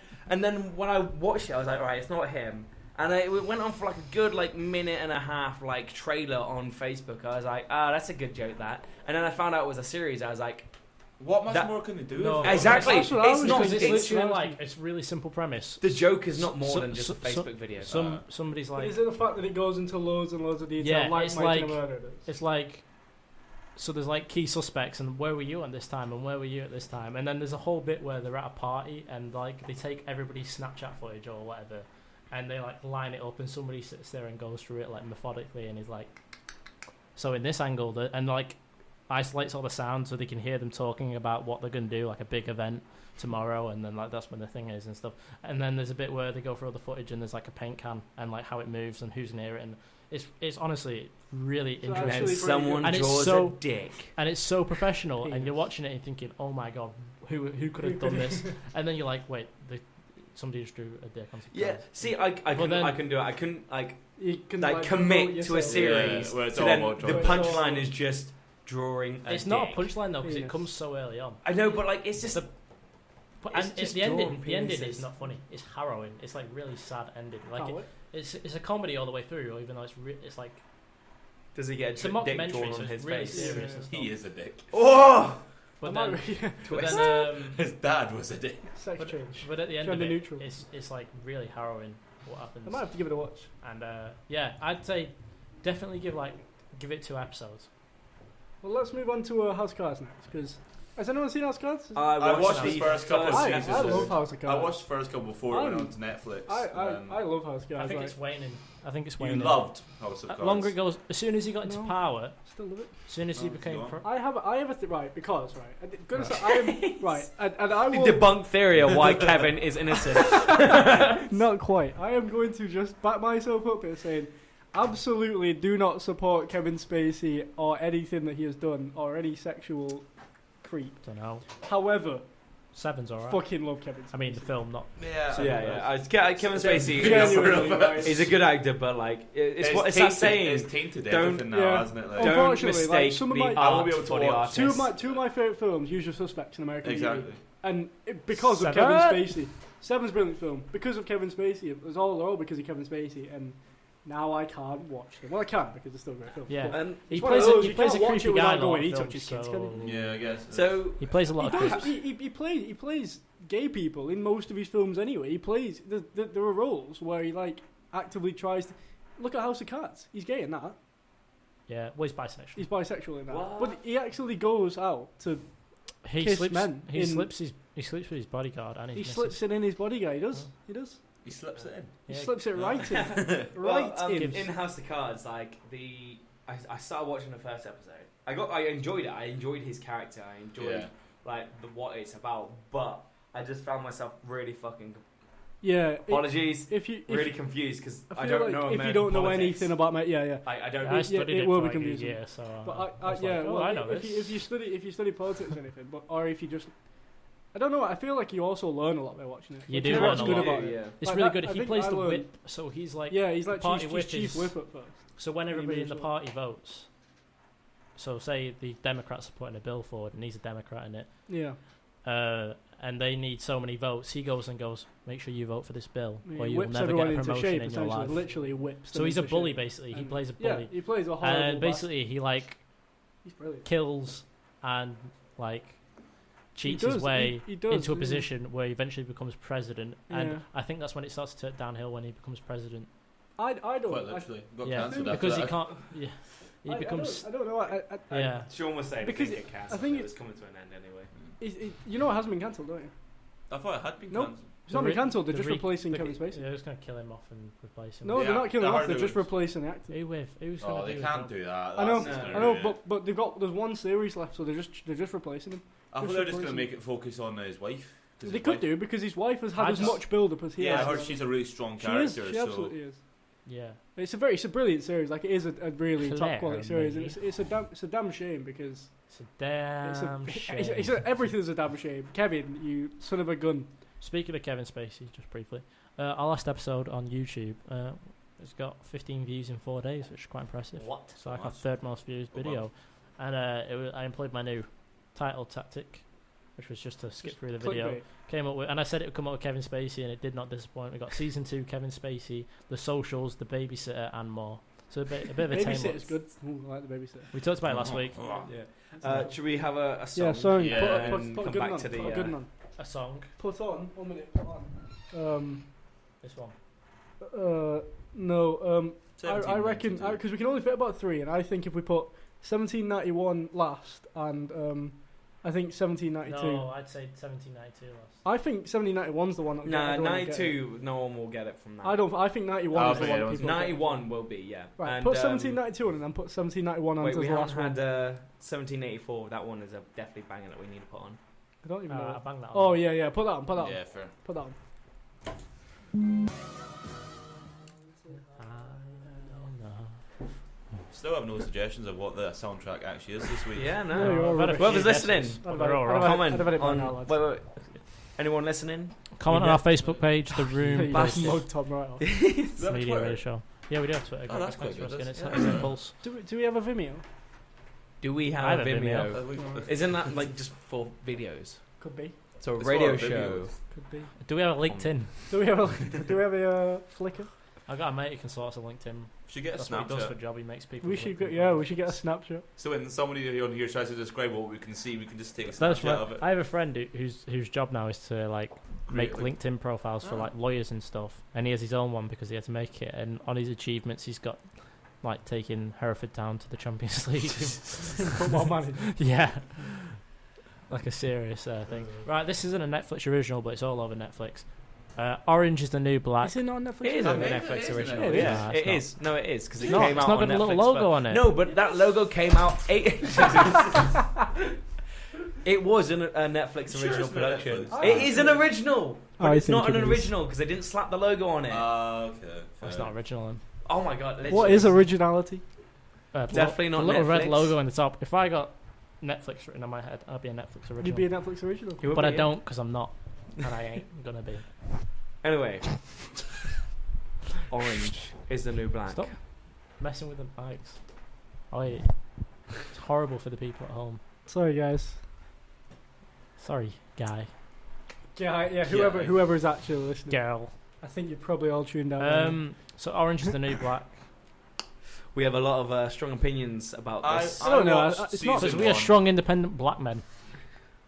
when I watched it, I was like, right, it's not him. And it went on for like a good like minute and a half like trailer on Facebook. I was like, that's a good joke that. And then I found out it was a series. I was like, What much That- more can they do? No. with it? exactly. That's what I It's was not. Because it's It's, literally like it's really simple premise. the joke is not more So- than just a so- Facebook video. Somebody's But like is it the fact that it goes into loads and loads of detail, Yeah, like it's Making like- a Murderer does? it's like so there's like key suspects and where were you at this time and where were you at this time, and then there's a whole bit where they're at a party and like they take everybody's Snapchat footage or whatever and they like line it up and somebody sits there and goes through it like methodically and is like, so in this angle and like isolates all the sound so they can hear them talking about what they're going to do, like a big event tomorrow, and then like that's when the thing is and stuff. And then there's a bit where they go through all the footage and there's like a paint can and like how it moves and who's near it, and it's honestly really So and interesting. then actually pretty someone good. And it's draws so- a dick. And it's so professional, and Penis. you're watching it and thinking, "Oh my god, who could have done this?" And then you're like, "Wait, somebody just drew a dick on some Yeah. cars." See, I can then- I can do it. I couldn't like You can like vote commit to a yourself. series. Yeah, where it's so all then about the drawing. punchline is just drawing a It's not a dick. punchline though, because it Penis. comes so early on. I know, but like it's just But It's and it's just the ending. drawn The ending penises. is not funny. It's harrowing. It's like really sad ending. Like Oh, it's a comedy all the way through, even though it's like does he get it's a a dick mockumentary, drawn so on it's his really face? serious Yeah. and stuff. He is a dick. Oh, But I then, might re- but Twist. then, His dad was a dick. sex but, change. but at the end Gender of it, neutral. it's like really harrowing what happens. I might have to give it a watch. And yeah, I'd say definitely give it 2 episodes. Well, let's move on to House Cars next, because Has anyone seen House of Cards? I watched the first couple of seasons. I love House of Cards. I watched the first couple before it went on to Netflix. I love House of Cards. I think it's waning. You loved House of Cards. Longer it goes, as soon as he got into power, still love it. as soon as he became... I have a right, because, right, I'm gonna say, I am, right, and I will... Debunk theory of why Kevin is innocent. Not quite. I am going to just back myself up here saying, absolutely do not support Kevin Spacey or anything that he has done, or any sexual creep. Don't know. However... Seven's alright. Fucking love Kevin Spacey. I mean, the film, not... Yeah. Kevin Spacey is a good actor, but like, it's that saying. It's tainted everything now, hasn't it? Like, don't mistake some of the my, art for the artist. Two of my favourite films, Usual Suspects and American Exactly. Beauty. And because of Kevin Spacey. Seven's a brilliant film. Because of Kevin Spacey. It was all because of Kevin Spacey. And now I can't watch them. Well, I can because it's still a great film. Yeah. And he plays a creepy guy going, he film, touches kids, can he? Yeah, I guess. So he plays a lot of creeps. He plays gay people in most of his films anyway. He plays... There are roles where he, like, actively tries to... Look at House of Cards. He's gay in that. Yeah, well, he's bisexual. He's bisexual in that. What? But he actually goes out to kiss men. He slips with his bodyguard and his missus. slips it in his bodyguard. He does. He does. He slips it in. He slips it right in. In House of Cards, like I started watching the first episode. I enjoyed it. I enjoyed his character. I enjoyed like what it's about. But I just found myself really fucking. Yeah. Apologies. If confused because I don't don't know. If you don't know anything about I don't. I studied it will for be like confusing. a year, so. But I know this. If you study politics or anything, or if you just. I don't know. I feel like you also learn a lot by watching it. You do learn a lot. About it. Yeah. It's really good. He plays the whip, so he's like he's like party chief whip at first. So when everybody in the party votes, so say the Democrats are putting a bill forward, and he's a Democrat in it. Yeah. And they need so many votes. He goes, make sure you vote for this bill, or you will whips never get a everyone into promotion shape, in your life. Literally whips. So he's a bully, basically. He plays a bully. Yeah, he plays a horrible. And basically, he like he's brilliant. Kills and like cheats his way into a position where he eventually becomes president. And I think that's when it starts to turn downhill when he becomes president. I don't. Quite literally. Because he can't. Yeah. He becomes. I don't know. Sean was saying because I think it was coming to an end anyway. You know it hasn't been cancelled, don't you? I thought it had been cancelled. It's not been cancelled. They're just replacing Kevin Spacey. They're just going to kill him off and replace him. No, they're not killing him off. They're just replacing the actor. Who's oh, they can't do that. I know, but there's one series left, so they're just replacing him. I thought they're just going to make it focus on his wife. They could do because his wife has had as much build up as he has. Yeah, I heard she's a really strong character. She absolutely is. Yeah, it's a brilliant series. Like it is a really top quality series. It's a damn shame because it's a damn shame. Everything's a damn shame. Kevin, you son of a gun. Speaking of Kevin Spacey, just briefly, our last episode on YouTube has got 15 views in 4 days, which is quite impressive. What? It's like our third most views video, and I employed my new title tactic, which was just to skip through the video. Clickbait. Came up with, and I said it would come up with Kevin Spacey, and it did not disappoint. We got season 2, Kevin Spacey, The Socials, The Babysitter, and more. So a bit of a tame. Babysitter's good. Ooh, I like the babysitter. We talked about it last week. Yeah. Should we have a song? Yeah, song. Yeah. Put a good one on. Put a good one. A song. Put on. 1 minute. Put on. This one. No. I reckon because we can only fit about 3, and I think if we put 1791 last and I think 1792. No, I'd say 1792 last. I think 1791's the one. Nah, 92. No one will get it from that. I think 91 is the one. People 91 will be, yeah. Right. Put 1792 on, and then put 1791 on. Wait, as we the last haven't one. had 1784. That one is a definitely banger that we need to put on. I don't even know. I banged that on. Oh yeah. Put that on. Put that on. Yeah, fair. Put that on. Still have no suggestions of what the soundtrack actually is this week. Yeah, no. you're Whoever's listening, comment on. on. Wait. Anyone listening? Comment on our Facebook page, The Room. Bash mode Tom right off. Media Radio Show. Yeah, we do have Twitter. Oh, that's quite Thanks for good. asking. It's Impulse. Do we have a Vimeo? Do we I have have a Vimeo? Isn't that like just for videos? Could be. So a It's radio for show. Could be. Do we have a LinkedIn? Do we have a Flickr? I got a mate who can sort us a LinkedIn. Should get a That's what he does for a Snapchat. job. He makes people. We should get a Snapchat. So when somebody on here tries to describe what we can see, we can just take a That's snapshot right. of it. I have a friend whose job now is to like make Create, LinkedIn profiles for like lawyers and stuff, and he has his own one because he had to make it. And on his achievements, he's got like taking Hereford Town to the Champions League. Football manager. Yeah. like a serious thing. Right, this isn't a Netflix original, but it's all over Netflix. Orange is the New Black. Is it not on Netflix? It is I a think Netflix it is, original. isn't it? Yeah, It's it not. is. No, it is because it No, came it's out not on got a little Netflix logo first. on it. No, but that logo came out 8. It was a Netflix Sure original it's not production. Netflix. It is an original, but I it's not think an it is. original because they didn't slap the logo on it. Okay. It's not original. Then. Oh my god! What literally. is originality? Definitely not The little red Netflix. logo on the top. If I got Netflix written on my head, I'd be a Netflix original. You'd be a Netflix original. You would but be, I yeah. don't because I'm not, and I ain't gonna be. Anyway, Orange is the New Black. Stop messing with the mics. Oh, yeah. It's horrible for the people at home. Sorry, guys. Sorry, guy. Yeah, whoever is actually listening. Girl. I think you're probably all tuned out. So Orange is the New Black. We have a lot of strong opinions about this. I don't know, watched it's not- Because season we are one. strong, independent black men.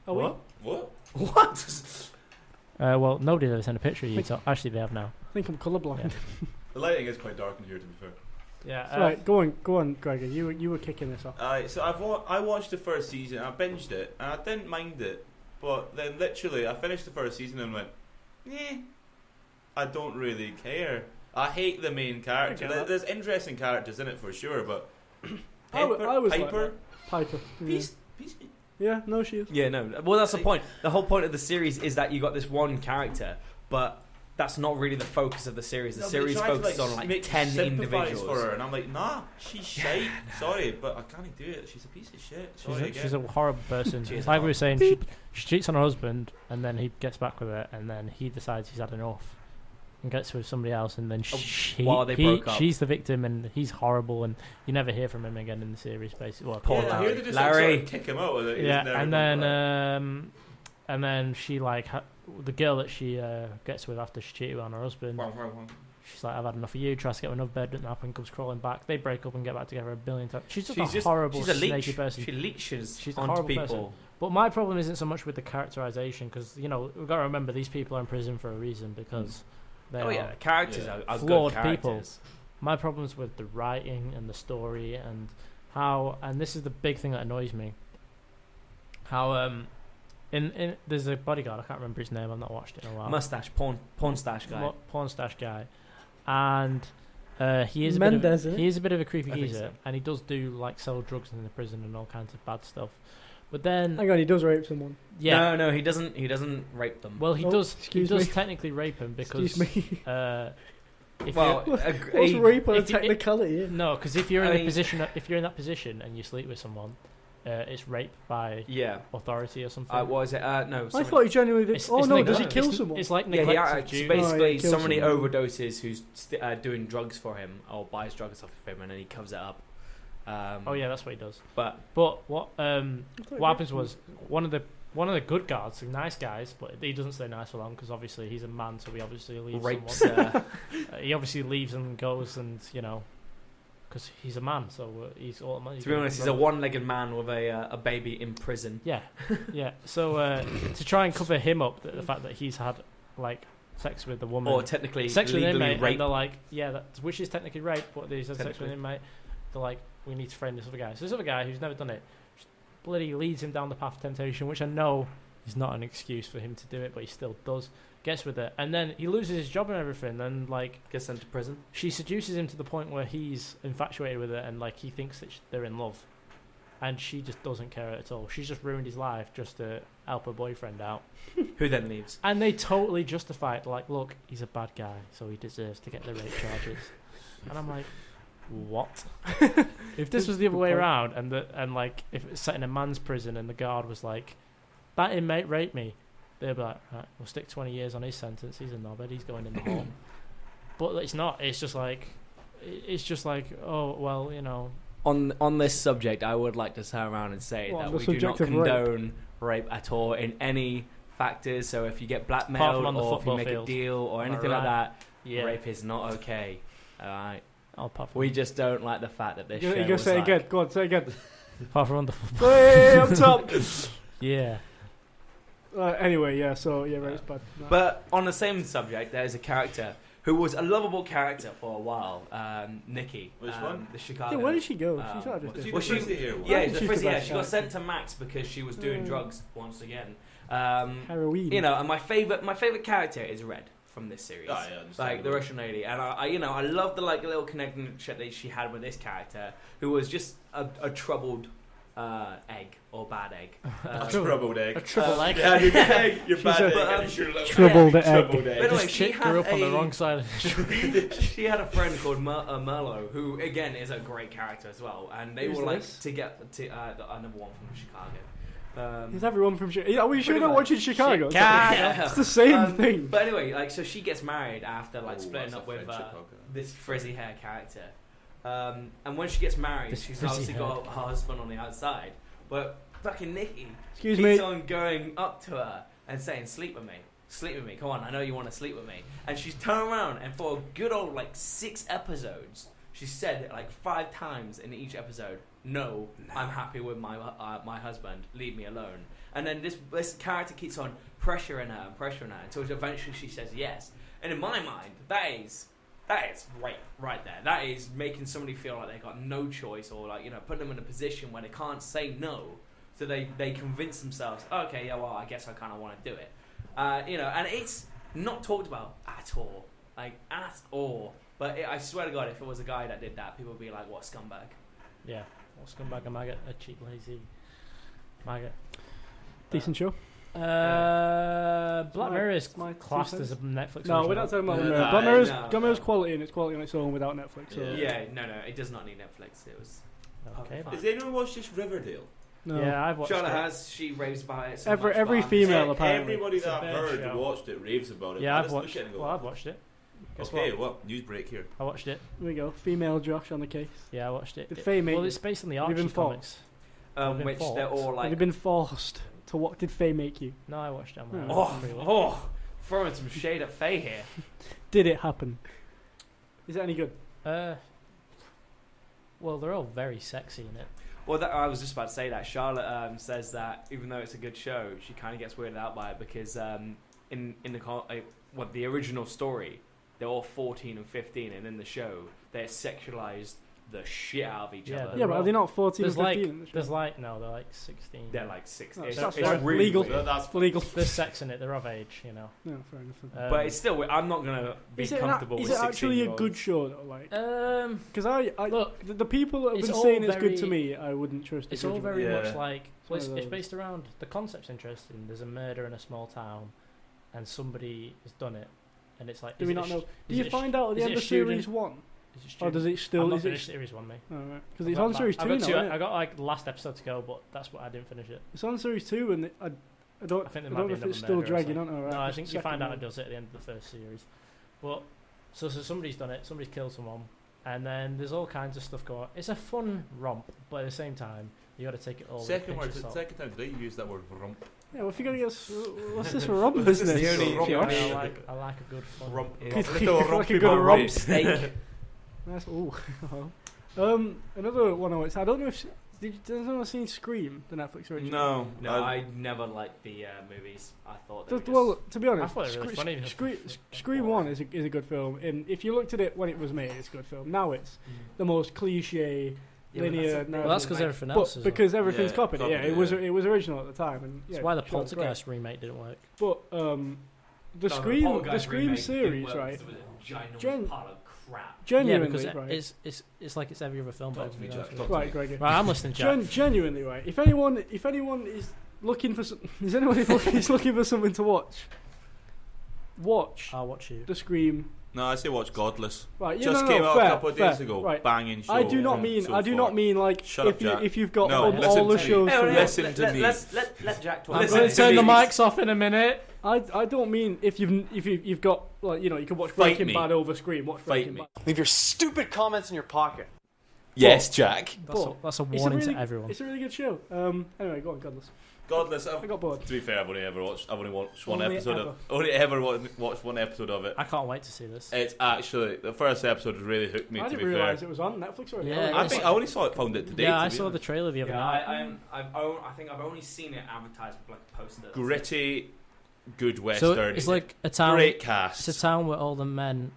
Are we? What? What? Well, nobody ever sent a picture of you. So actually, they have now. I think I'm colourblind. The lighting is quite dark in here, to be fair. Yeah. Right, go on, Gregor. You were kicking this off. So I watched the first season, I binged it, and I didn't mind it. But then literally, I finished the first season and went, I don't really care. I hate the main character. I get that. There's interesting characters in it for sure, but I was like Piper, Piper. Yeah. peace. Yeah, no, she is. Yeah, no. Well, that's the point. The whole point of the series is that you got this one character, but that's not really the focus of the series. The series focuses on like 10 individuals. For her, and I'm like, nah, she's shite. Sorry, but I can't do it. She's a piece of shit. Sorry She's a horrible person. She is Like we were horrible. saying, she cheats on her husband, and then he gets back with her, and then he decides he's had enough, and gets with somebody else, and then while they broke up. she's the victim, and he's horrible, and you never hear from him again in the series. Basically, well, Poor Yeah, I Larry. hear they just Larry. Like, kick him out with it. yeah, and then she like the girl that she gets with after she cheated on her husband. She's like, I've had enough of you. Tries to get with another bed, doesn't happen. Comes crawling back. They break up and get back together a billion times. She's just a horrible, she's a snaky leech. person. She leeches She's a onto horrible people. person. But my problem isn't so much with the characterization, because we've got to remember these people are in prison for a reason, because they Oh are yeah, characters Yeah. are flawed good people. characters. My problem's with the writing and the story and how, and this is the big thing that annoys me. How in there's a bodyguard, I can't remember his name. I've not watched it in a while. Mustache, porn stash guy. Porn stash guy, and he is Mendes, isn't it? he is a bit of a creepy I think geezer, so. and he does do like sell drugs in the prison and all kinds of bad stuff. But then, Hang on, he does rape someone. yeah, No, he doesn't. He doesn't rape them. well he Oh, does. He excuse does me. technically rape him because Excuse me. if well, What's rape on a if you- technicality? no, because if you're I in mean- the position, if you're in that position and you sleep with someone, it's rape by yeah. authority or something. What was it? No. I thought he genuinely did. It's- Oh it's no, neglect- does he kill it's- someone? It's like Yeah, neglect he of duty. basically Oh, yeah, kills somebody someone. overdoses who's doing drugs for him or buys drugs off of him and then he covers it up. Oh yeah, that's what he does. But But what happens was one of the good guards, the nice guys, but he doesn't stay nice for long because obviously he's a man, so he obviously leaves. rapes. someone. He obviously leaves and goes, and because he's a man, so he's automatically. to be honest, he's a one-legged man with a baby in prison. Yeah, yeah. So to try and cover him up, the fact that he's had like sex with a woman, Or technically sex with an legally inmate, rape. and they're like, yeah, which is technically rape, but he's had sex with Technically. an inmate. They're like, we need to frame this other guy. So this other guy who's never done it, bloody leads him down the path of temptation, which I know is not an excuse for him to do it, but he still does. Gets with it, and then he loses his job and everything. And like, Gets sent to prison. she seduces him to the point where he's infatuated with it, and like he thinks that they're in love, and she just doesn't care at all. She's just ruined his life just to help her boyfriend out. Who then leaves? And they totally justify it. Like, look, he's a bad guy, so he deserves to get the rape charges. And I'm like, what? If this was the other way around, and like if it was set in a man's prison, and the guard was like, that inmate raped me, they'd be like, right, we'll stick 20 years on his sentence. He's a knobhead. He's going in the hole. But it's not. It's just like, oh well, On this subject, I would like to turn around and say What, that the we do not subject of rape? condone rape at all in any factors. So if you get Apart blackmailed from on the or if you football make field. a deal or Am I anything like right? that, yeah. rape is not okay. All right. Apart from, We just don't like the fact that this You show gotta was say it like, again. Go on, say it again. apart from on the football. Hey, up top. Yeah. Anyway, yeah. So yeah, rape's bad. No. But on the same subject, there is a character who was a lovable character for a while. Nikki. Which one? The Chicago. Yeah, where did she go? Um, She's not Was just she Well, the she- frizzy hair one? Yeah, She's the the frizzy hair. best She got character. sent to Max because she was doing drugs once again. heroin. You know, and my favorite character is Red from this series. Oh, yeah, Like the Russian lady, and I love the like little connecting shit that she had with this character, who was just a troubled egg or bad egg. A troubled egg. A triple egg. Yeah, you're good egg. You're bad egg. But, and you're little Troubled egg. Troubled egg. But anyway, This she chick grew had up on the a- wrong side. she had a friend called Merlo, who again is a great character as well, and they Who's were like this? to get to another one from Chicago. Is everyone from Chicago? Are we sure Pretty not much. watching Chicago? Yeah. It's the same thing. But anyway, like, so she gets married after like Oh, splitting that's up a with friendship podcast. this frizzy hair character. And when she gets married, This she's frizzy obviously hair. got her husband on the outside. But fucking Nikki Excuse keeps me. on going up to her and saying, "Sleep with me. Sleep with me. Come on, I know you want to sleep with me." And she's turned around, and for a good old like 6 episodes, she said it like 5 times in each episode. No, I'm happy with my husband. Leave me alone. And then this character keeps on pressuring her until eventually she says yes. And in my mind, that is rape right there. That is making somebody feel like they got no choice, or like, you know, putting them in a position where they can't say no. So they convince themselves, okay, yeah, well, I guess I kind of want to do it. You know, and it's not talked about at all, like at all. But I swear to God, if it was a guy that did that, people would be like, "What scumbag?" Yeah, well, scumbag, a maggot, a cheap, lazy maggot. Decent show. Black Mirror is my two classed cents. as a Netflix No, original. we're not talking about No, Black Mirror. no, Black Mirror's, no, Black Mirror's no. quality, and it's quality on its own without Netflix. So. Yeah, no, it does not need Netflix. It was Okay. fine. Has anyone watched this Riverdale? No. Yeah, I've watched Charlotte it. has. She raves about it. So Every- much, every but I'm female just- apparently. Everybody It's a that I've bad heard show. watched it raves about it. Yeah, I I've just look watched at it. and go, Well, I've watched it. Guess okay, what? well, news break here. I watched it. Here we go. Female Josh on the case. Yeah, I watched it. Did Faye make Well, you? it's based on the Have you Archie been comics. I've been Which forced. they're all Have you like, been forced to what? Did Faye make you? No, I watched it. On my own. Oh, Free will. throwing some shade at Faye here. Did it happen? Is it any good? Well, they're all very sexy in it. Well, I was just about to say that. Charlotte says that even though it's a good show, she kind of gets weirded out by it because in the original story, they're all 14 and 15, and in the show, they're sexualized the shit out of each Yeah, other. they're Yeah, but are they not 14 or There's 15? like, in the show? there's like, no, they're like 16. They're like 6. Oh, It's, that's it's fine. really Legal. weird. That's legal. There's sex in it. They're of age, you know. No, fair enough. But it's still, I'm not going to be Is it, comfortable is with it actually a 16-year-olds. good show though? Like, Um, because I Look, the people that have it's been all saying it's good to very- me, I wouldn't trust. it's the all judgment. very Yeah. much like, It's well, one of it's those. based around, the concept's interesting. There's a murder in a small town, and somebody has done it, and it's like, Do is we it not a know? sh- Do is you it a find sh- out at the is end it a of series student? 1, Is it a or student? does it I've still? not Is it? finished series 1, mate. Oh, right. Because I've it's got on that. series I've 2 got now. two. Isn't I it? got like last episode to go, but that's what I didn't finish it. It's on series 2, and I don't. I think I there might don't be know if another it's still murder or dragging something. on. Or No, I right, think you find out it does it at the end of the first series. But so somebody's done it. Somebody's killed someone, and then there's all kinds of stuff going on. It's a fun romp, but at the same time, you got to take it all. with a second pinch word. of salt. Second time today you used that word rump. Yeah, well, if you're gonna get, what's this for rump business? the only- Josh? I like a good fun. Rump. Like Little a rumpy good bum rump rape. Steak. That's, ooh. Another one I watched. I don't know if has anyone seen Scream, the Netflix original? No, No, I never liked the movies. I thought they were Well, to be I honest, thought it was really funny. Scream 1 is a good film, and if you looked at it when it was made, it's a good film. Now it's the most cliche, linear. Well, that's because everything else but is. because everything's Yeah, copied. copied Yeah, it, it was yeah. it was original at the time, and That's yeah, why the sure, it's great. Poltergeist remake didn't work. But the Scream series, right? Gen- Crap. Genuinely, yeah, because right? it's like it's every other film. But Talk to me, everything Jack, else talk is- to Right, me. Gregor. Right, I'm listening, Jack. Genuinely, right? If anyone is looking for is anyone is looking for something to watch I'll watch you. the Scream. No, I say watch Godless. Right, Just no, came out fair, a couple of days fair, ago. Right. Banging show. I do not from mean so I do far. not mean like Shut up, Jack. if you've got No, all listen the to me. shows. Hey, from listen to me. Let Jack talk. I'm Listen going to to turn the me. mics off in a minute. I don't mean if you've got like you can watch Fight Breaking me. Bad over Scream. Watch Fight Breaking me. Bad. Leave your stupid comments in your pocket. Yes, Jack. That's a It's warning really, to everyone. It's a really good show. Anyway, go on, Godless. Godless. I got bored. To be fair, I've only watched one Only episode ever. of. Only ever watched one episode of it. I can't wait to see this. It's actually the first episode has really hooked me. I To didn't be fair, realise it was on Netflix already. Yeah, I think I only found it today. Yeah, to I be saw the honest. trailer the other Yeah, night. I think I've only seen it advertised with like a poster. Gritty, good So western. it's like a town. Great cast. It's a town where all the men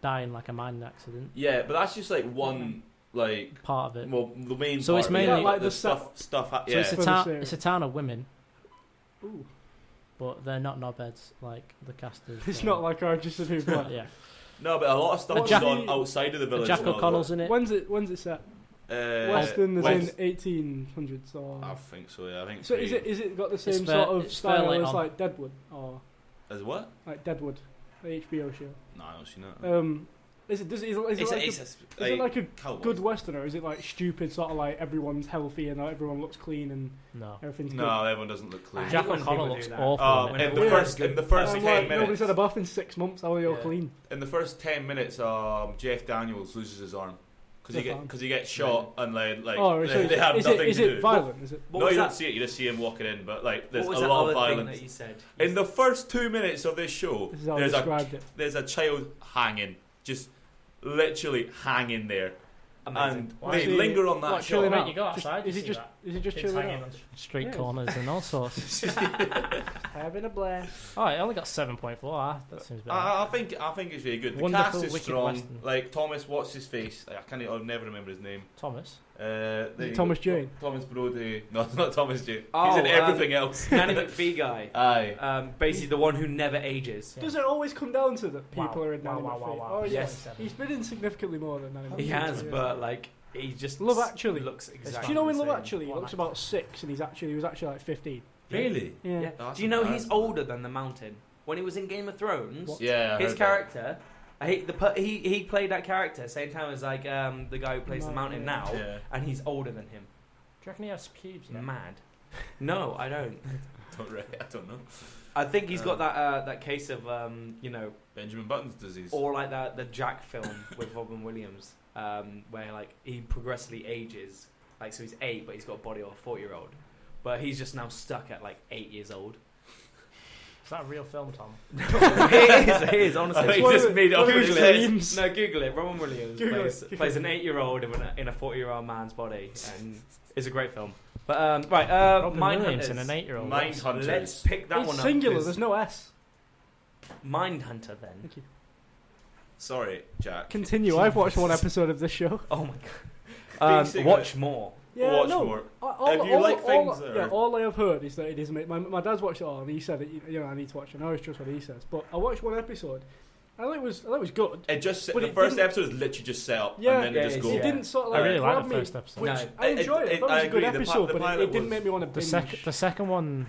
die in like a mining accident. Yeah, but that's just like one like Part of it. well the main. So part it's of it, mainly- like the the stuff. So Yeah, it's a For the town. series. It's a town of women, Ooh. but they're not knobheads like the cast is. It's not like I just said But yeah. no, but a lot of stuff What is Jack- on outside of the village. Jack and all O'Connell's that. in it. When's it set? Western is West- in 1800s or. I think so. Yeah, I think. So is it got the It's same fair- sort of it's style fairly as on. like Deadwood or As what? like Deadwood, the HBO show? No, I don't see that. Is it like a cowboy. good western, or is it like stupid sort of like everyone's healthy and everyone looks clean and No. everything's good? No, everyone doesn't look clean. I Jack hate when O'Connell people looks do that. awful. Oh, in in it. the Yeah. first And ten I'm like, nobody's minutes. had a bath in 6 months. How are they all Yeah. clean? In the first 10 minutes, Jeff Daniels loses his arm Jeff because he gets shot and like Oh, so they have is nothing it to do. violent? Is it? What No, was you don't that? see it. You just see him walking in, but like there's What a was that lot other of thing violence. that you said? In the first 2 minutes of this show, This is how I there's described it. a child hanging, just literally hanging there, Amazing. and Why they is he- linger on that what, shot. chilling Mate, out? you go Just- outside, Is you it see just? that. Is it just Kids chilling hanging out? on street Yeah. corners and all sorts. Having a blast. Oh, it only got 7.4. That seems better. I think it's really good. The Wonderful cast is Wicked strong. Western. Like Thomas, what's his face? I'll never remember his name. Thomas. There you Thomas go. Jane? Thomas Brody. No, it's not Thomas Jane. Oh, He's in everything else. Nanny McPhee guy. Aye. Basically the one who never ages. Yeah. Does it always come down to that Wow. people are in Wow, Nanny wow, McPhee? wow. Oh, yeah. Yes. He's been in significantly more than Nanny He McPhee, has, yeah. but like he just Love Actually. looks exactly. Do you know in the Love same. Actually he What looks actor? about 6 and he was actually like 15? Really? Yeah. Yeah. That's Do you know he's embarrassing. older than the Mountain? When he was in Game of Thrones, What? Yeah. I his heard character, he played that character same time as like the guy who plays the No, Mountain yeah. now, that. Yeah. and he's older than him. Do you reckon he has pubes? Yeah. Mad. No, I don't. I don't know. I think he's got that case of Benjamin Button's disease. or like that the Jack film with Robin Williams, where like he progressively ages. Like so he's 8, but he's got a body of a 40-year-old. But he's just now stuck at like 8 years old. Is that a real film, Tom? It is, honestly. He One just of the- made it up one of in his his head. dreams. No, Google it. Robin Williams Google plays an 8-year-old in a 40-year-old man's body, and it's a great film. But right, Robin Mind Williams Hunters. and an 8-year-old. Mind Hunters. Let's pick that It's one up. singular, 'cause there's no S. Mind Hunter then. Thank you. Sorry, Jack. Continue. I've watched one episode of this show. Oh my god. Basically- Watch more. Yeah, Watch no. more. All, If you like things that are- all I have heard is that it is. My dad's watched it all, and he said it. I need to watch it. And I always trust what he says. But I watched one episode. I thought it was good. It just But the it first didn't- episode is literally just set up Yeah, and then yeah, it just it's- goes. It didn't sort of I like really grab like the me, first episode. which No, I enjoyed. I thought it I was a good agree, the episode, the but pilot it didn't was- make me want to The binge. second one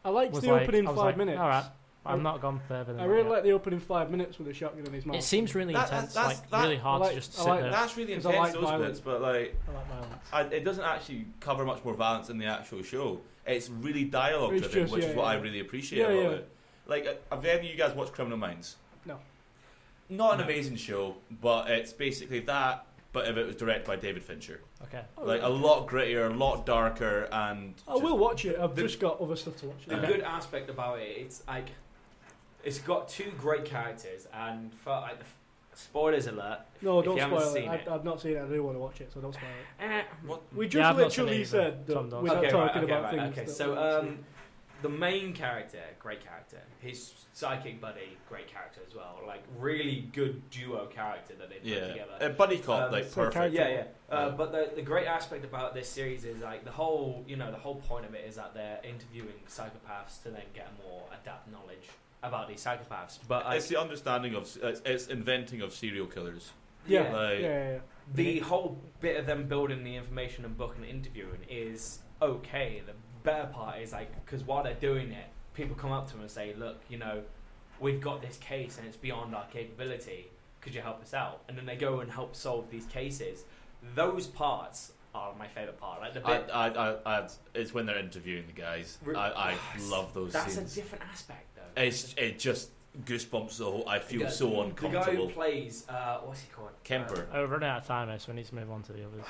I liked was the like, opening I was 5 like, minutes. all right, I'm not gone further than I that really yet. like the opening 5 minutes with the shotgun in his mouth. It seems really That- intense, that's- like that- really hard I like- to just I sit like there. That's really 'Cause I intense, like those violence. bits, but like I like violence. it doesn't actually cover much more violence in the actual show. It's really dialogue It's driven, just- which yeah, is what I yeah. really appreciate Yeah, about yeah. it. Like, have any of you guys watched Criminal Minds? No. Not an amazing show, but it's basically that, but if it was directed by David Fincher. Okay. Like, a lot grittier, a lot darker, and... I will watch it. I've the- just got other stuff to watch. The Okay. good aspect about it, it's like it's got 2 great characters, and for like spoilers alert. No, if don't you haven't spoil seen it. I've not seen it. I do want to watch it, so don't spoil it. What? We Yeah, just I've not seen it literally either. said that Tom does. we're not Okay, talking right, about okay, things. okay. that So we haven't seen. the main character, great character. His psychic buddy, great character as well. Like really good duo character that they put Yeah. together. A buddy cop, like, so perfect. Yeah, yeah. Yeah. But the great aspect about this series is like the whole point of it is that they're interviewing psychopaths to then get more adapt knowledge about these psychopaths. But like, It's the understanding of... It's inventing of serial killers. yeah, like- yeah. the whole bit of them building the information and book and interviewing is okay. The better part is like because while they're doing it, people come up to them and say, "Look, we've got this case and it's beyond our capability. Could you help us out?" And then they go and help solve these cases. Those parts are my favorite part. Like the bit. It's when they're interviewing the guys. Re- I love those That's scenes. a different aspect, though. It just goosebumps the whole. I feel The guy- so The guy uncomfortable. who plays what's he called? Kemper. Oh, we're running out of time, so we need to move on to the others.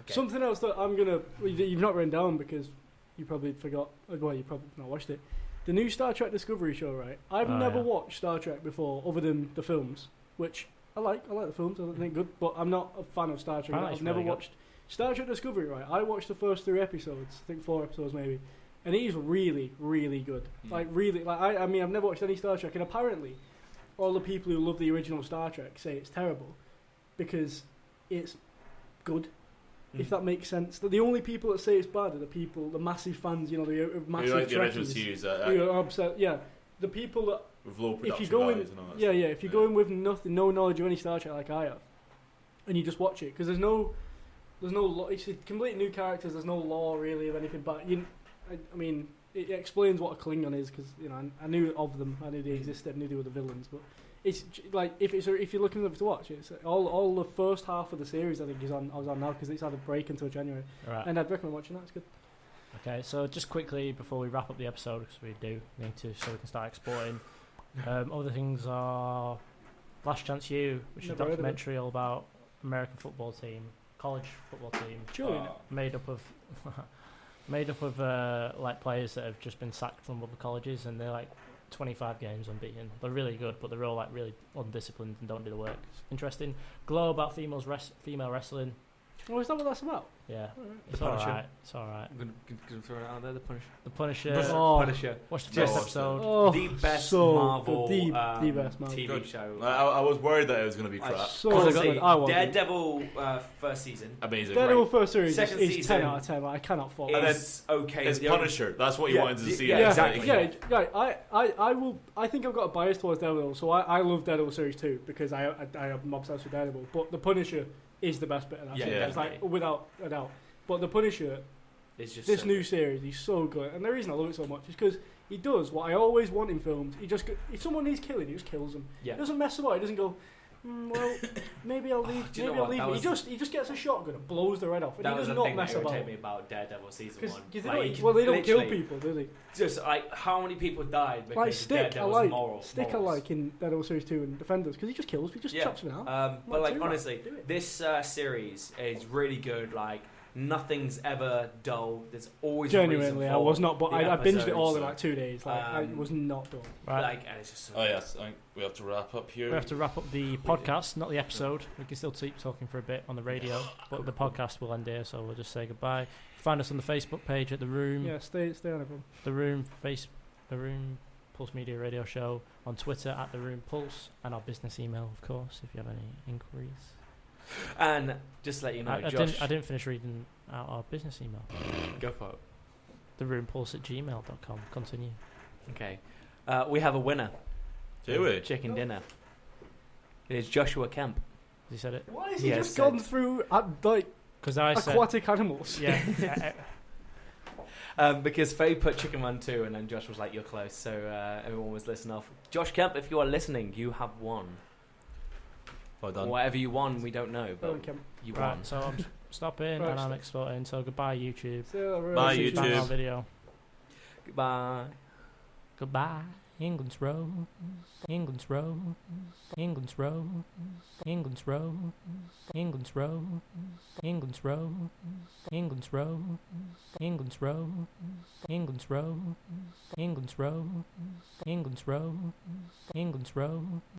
Okay. Something else that I'm gonna you've not written down because you probably forgot. Well, you probably not watched it. The new Star Trek Discovery show, right? I've Oh, never yeah. watched Star Trek before, other than the films, which I like. I like the films. I think good, but I'm not a fan of Star Trek. Apparently I've it's never really good. watched Star Trek Discovery. Right? I watched the first 3 episodes. I think 4 episodes maybe, and he's really, really good. Like really, like I mean, I've never watched any Star Trek, and apparently, all the people who love the original Star Trek say it's terrible because it's good. If that makes sense. The only people that say it's bad are the massive fans, the massive like the original Trekkies series, who are upset. Yeah, the people that with low production if you go in, values and all that yeah, stuff. yeah, if you go in with no knowledge of any Star Trek like I have, and you just watch it, because there's no law. It's completely new characters. There's no law really of anything. But I mean, it explains what a Klingon is because I knew of them. I knew they existed. I knew they were the villains. But it's like if you're looking to watch, it's all the first half of the series. I think is on. I was on now because it's had a break until January. Right. And I'd recommend watching that. It's good. Okay, so just quickly before we wrap up the episode, because we do need to, so we can start exporting. Other things are Last Chance U, which is a Never heard of it. documentary all about American football team, college football team, Surely made up of like players that have just been sacked from other colleges, and they're like 25 games unbeaten. They're really good, but they're all like really undisciplined and don't do the work. It's interesting. Glow about female wrestling. Oh, is that what that's about? Yeah, Alright. it's Punisher. alright. It's alright. I'm gonna throw it out there. The Punisher. The Punisher. Punisher. Watch the Just first episode. Oh, The best so Marvel good. The best Marvel. TV Good. show. I was worried that it was going to be crap. So Honestly, good. I want it. Daredevil first season. Amazing. Daredevil first series Second is season 10 out of 10. Like, I cannot fault And it. It's okay. It's The only- Punisher. That's what you Yeah, wanted to see. yeah, Yeah, exactly. I will. I think I've got a bias towards Daredevil, so I love Daredevil series 2 because I am obsessed with Daredevil. But the Punisher is the best bit of that. Yeah, series. It's like definitely. without a doubt. But the Punisher, It's just this so new good. series, he's so good, and the reason I love it so much is because he does what I always want in films. He just if someone needs killing, he just kills them. Yeah. He doesn't mess about. He doesn't go. Well, maybe I'll leave. do you know maybe I'll what? leave. That It." was- He just gets a shotgun and blows the head off, and That he was does the not thing that mess about. irritated me about Daredevil season Because 1. they Like, don't, he well, they don't kill literally- people, do they? Just like how many people died because Like Stick, I Daredevil's like morals. in Daredevil series 2 and Defenders because he just kills. He just Yeah. chops them out. But Like, like do that. honestly, Do it. this series is really good. Like nothing's ever dull. There's always Genuinely, a reason I for was not, but the I binged it all in episodes. like 2 days. Like I Um, was not done. Right. Like and it's just so Oh yes, I think we have to wrap up here. We have to wrap up the podcast, not the episode. We can still keep talking for a bit on the radio, but the podcast will end here, so we'll just say goodby. Find us on the Facebook page at The Room, Yeah, stay on everyone. The Room Pulse Media Radio Show, on Twitter at The Room Pulse, and our business email, of course, if you have any inquiries. And just to let you know, I Josh, didn't finish reading out our business email. go for it. TheRoomPulse@gmail.com. Continue. Okay, we have a winner. Do we? Chicken dinner. It is Joshua Kemp. Has he said it? Why has he he has just said- gone through like Because I said... aquatic animals? Yeah. Because Faye put Chicken Run 2 and then Josh was like, you're close, so everyone was listening off. Josh Kemp, if you are listening, you have won. Well done. Whatever you won, we don't know, Well, but you right, won. so I'm stopping Right, and I'm stop. exporting, so goodbye YouTube. See you later. Bye, See you YouTube. Back later. on video. Goodbye. Goodbye, England's Rose, England's Rose, England's Rose, England's Rose, England's Rose, England's Rose, England's Rose, England's Rose, England's Rose, England's Rose, England's Rose, England's Rose.